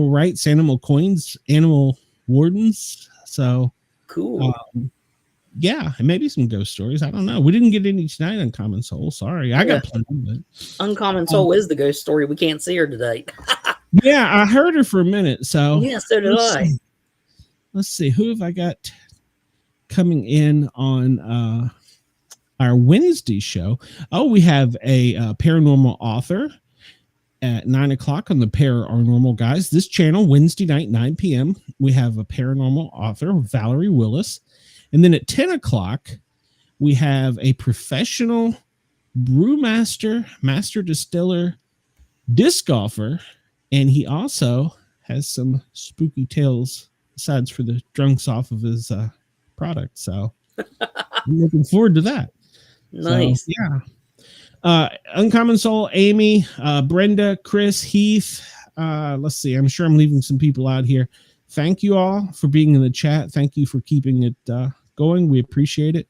rights, animal coins, animal wardens. So cool. Yeah, and maybe some ghost stories. I don't know. We didn't get any tonight. Uncommon Soul. Sorry, I got plenty. But Uncommon Soul is the ghost story. We can't see her today. Yeah, I heard her for a minute. So yeah, so did I. Let's see. Who have I got coming in on our Wednesday show? Oh, we have a paranormal author at 9:00 on the Paranormal Guys. This channel, Wednesday night, 9 p.m. We have a paranormal author, Valerie Willis. And then at 10:00, we have a professional brewmaster, master distiller, disc golfer, and he also has some spooky tales besides for the drunks off of his product. So I'm looking forward to that. Nice. So, yeah. Uncommon Soul, Amy, Brenda, Chris, Heath. Let's see. I'm sure I'm leaving some people out here. Thank you all for being in the chat. Thank you for keeping it going. We appreciate it.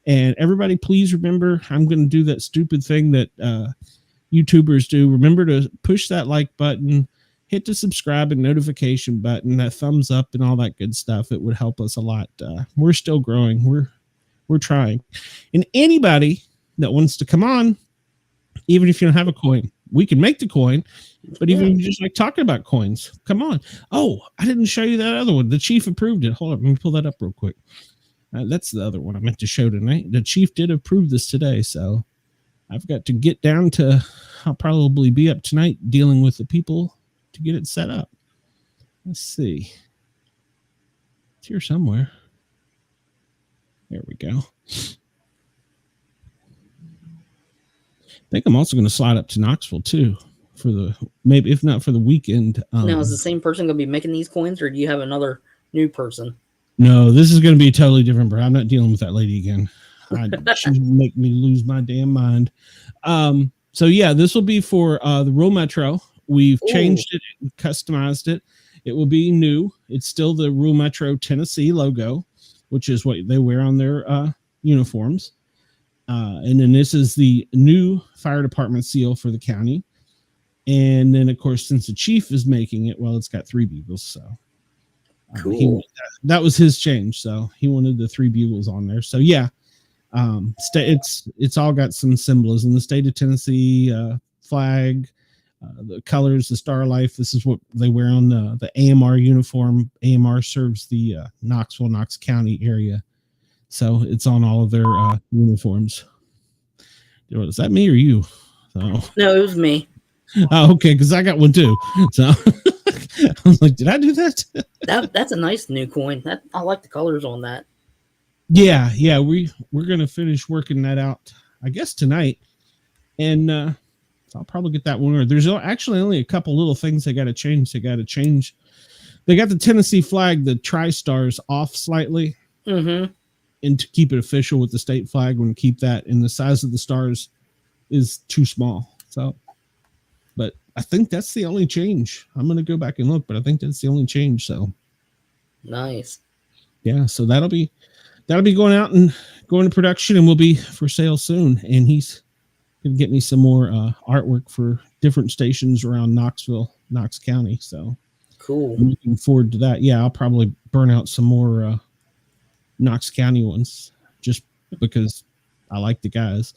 And everybody, please remember, I'm going to do that stupid thing that YouTubers do. Remember to push that like button, hit the subscribe and notification button, that thumbs up and all that good stuff. It would help us a lot. We're still growing. We're We're trying. And anybody that wants to come on, even if you don't have a coin, we can make the coin. But even if you just like talking about coins, come on. Oh, I didn't show you that other one. The chief approved it. Hold on, let me pull that up real quick. That's the other one I meant to show tonight. The chief did approve this today, so I've got to get down to, I'll probably be up tonight dealing with the people to get it set up. Let's see. It's here somewhere. There we go. I think I'm also going to slide up to Knoxville too for the, maybe if not for the weekend. Now, is the same person going to be making these coins, or do you have another new person? No, this is going to be totally different, bro. I'm not dealing with that lady again. She would make me lose my damn mind. So yeah, this will be for the Rural Metro. We've changed it, customized it. It will be new. It's still the Rural Metro Tennessee logo, which is what they wear on their uniforms. And then this is the new fire department seal for the county. And then, of course, since the chief is making it, well, it's got 3 bugles. So cool. That was his change. So he wanted the 3 bugles on there. So yeah, it's all got some symbolism. The state of Tennessee flag, the colors, the Star of Life. This is what they wear on the AMR uniform. AMR serves the Knox County area. So it's on all of their uniforms. Is that me or you? So. No, it was me. Oh, okay, because I got one too. So I was like, did I do that? That's a nice new coin. I like the colors on that. Yeah, we're gonna finish working that out, I guess, tonight, and I'll probably get that one. There's actually only a couple little things they got to change. They got the Tennessee flag, the tri-stars, off slightly. Mm-hmm. And to keep it official with the state flag, we're going to keep that. And the size of the stars is too small. So, but I think that's the only change. I'm going to go back and look, but I think that's the only change. So nice. Yeah. So that'll be going out and going to production, and will be for sale soon. And he's going to get me some more artwork for different stations around Knox County. So cool. I'm looking forward to that. Yeah. I'll probably burn out some more, Knox County ones just because I like the guys.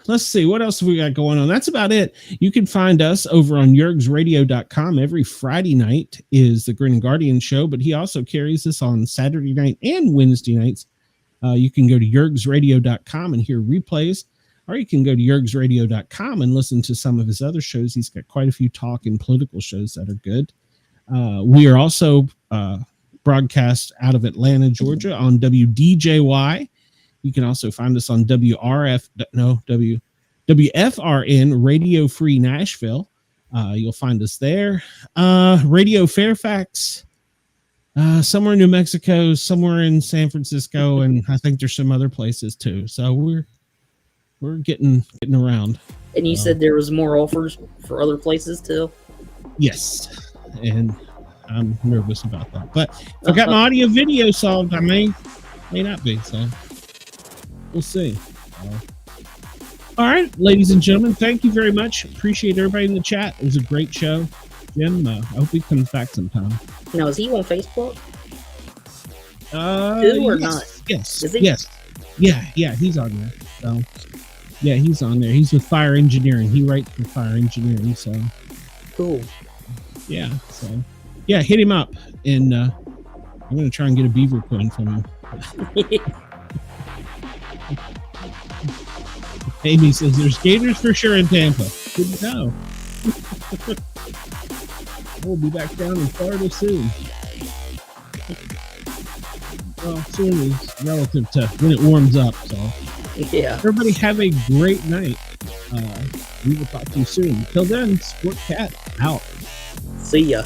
Let's see what else have we got going on. That's about it. You can find us over on yergsradio.com. Every Friday night is the Grin Guardian show, but he also carries us on Saturday night and Wednesday nights. You can go to yergsradio.com and hear replays, or you can go to yergsradio.com and listen to some of his other shows. He's got quite a few talk and political shows that are good. We are also broadcast out of Atlanta, Georgia on WDJY. You can also find us on WFRN Radio Free Nashville. You'll find us there. Radio Fairfax, somewhere in New Mexico, somewhere in San Francisco, and I think there's some other places too. So we're getting around. And you said there was more offers for other places too? Yes. And I'm nervous about that, but if I got my audio video solved, I may not be. So we'll see. All right, ladies and gentlemen, thank you very much. Appreciate everybody in the chat. It was a great show. Jim, I hope he comes back sometime. Now, is he on Facebook? Yes, not? Yes. Is he? Yes. Yeah, he's on there. So yeah, he's on there. He's with Fire Engineering. He writes for Fire Engineering. So cool. Yeah. So yeah, hit him up, and I'm gonna try and get a beaver coin from him. Amy says there's gators for sure in Tampa. Good to know. We'll be back down in Florida soon. Well, soon is relative to when it warms up. So yeah. Everybody have a great night. We will talk to you soon. Till then, Sportcat out. See ya.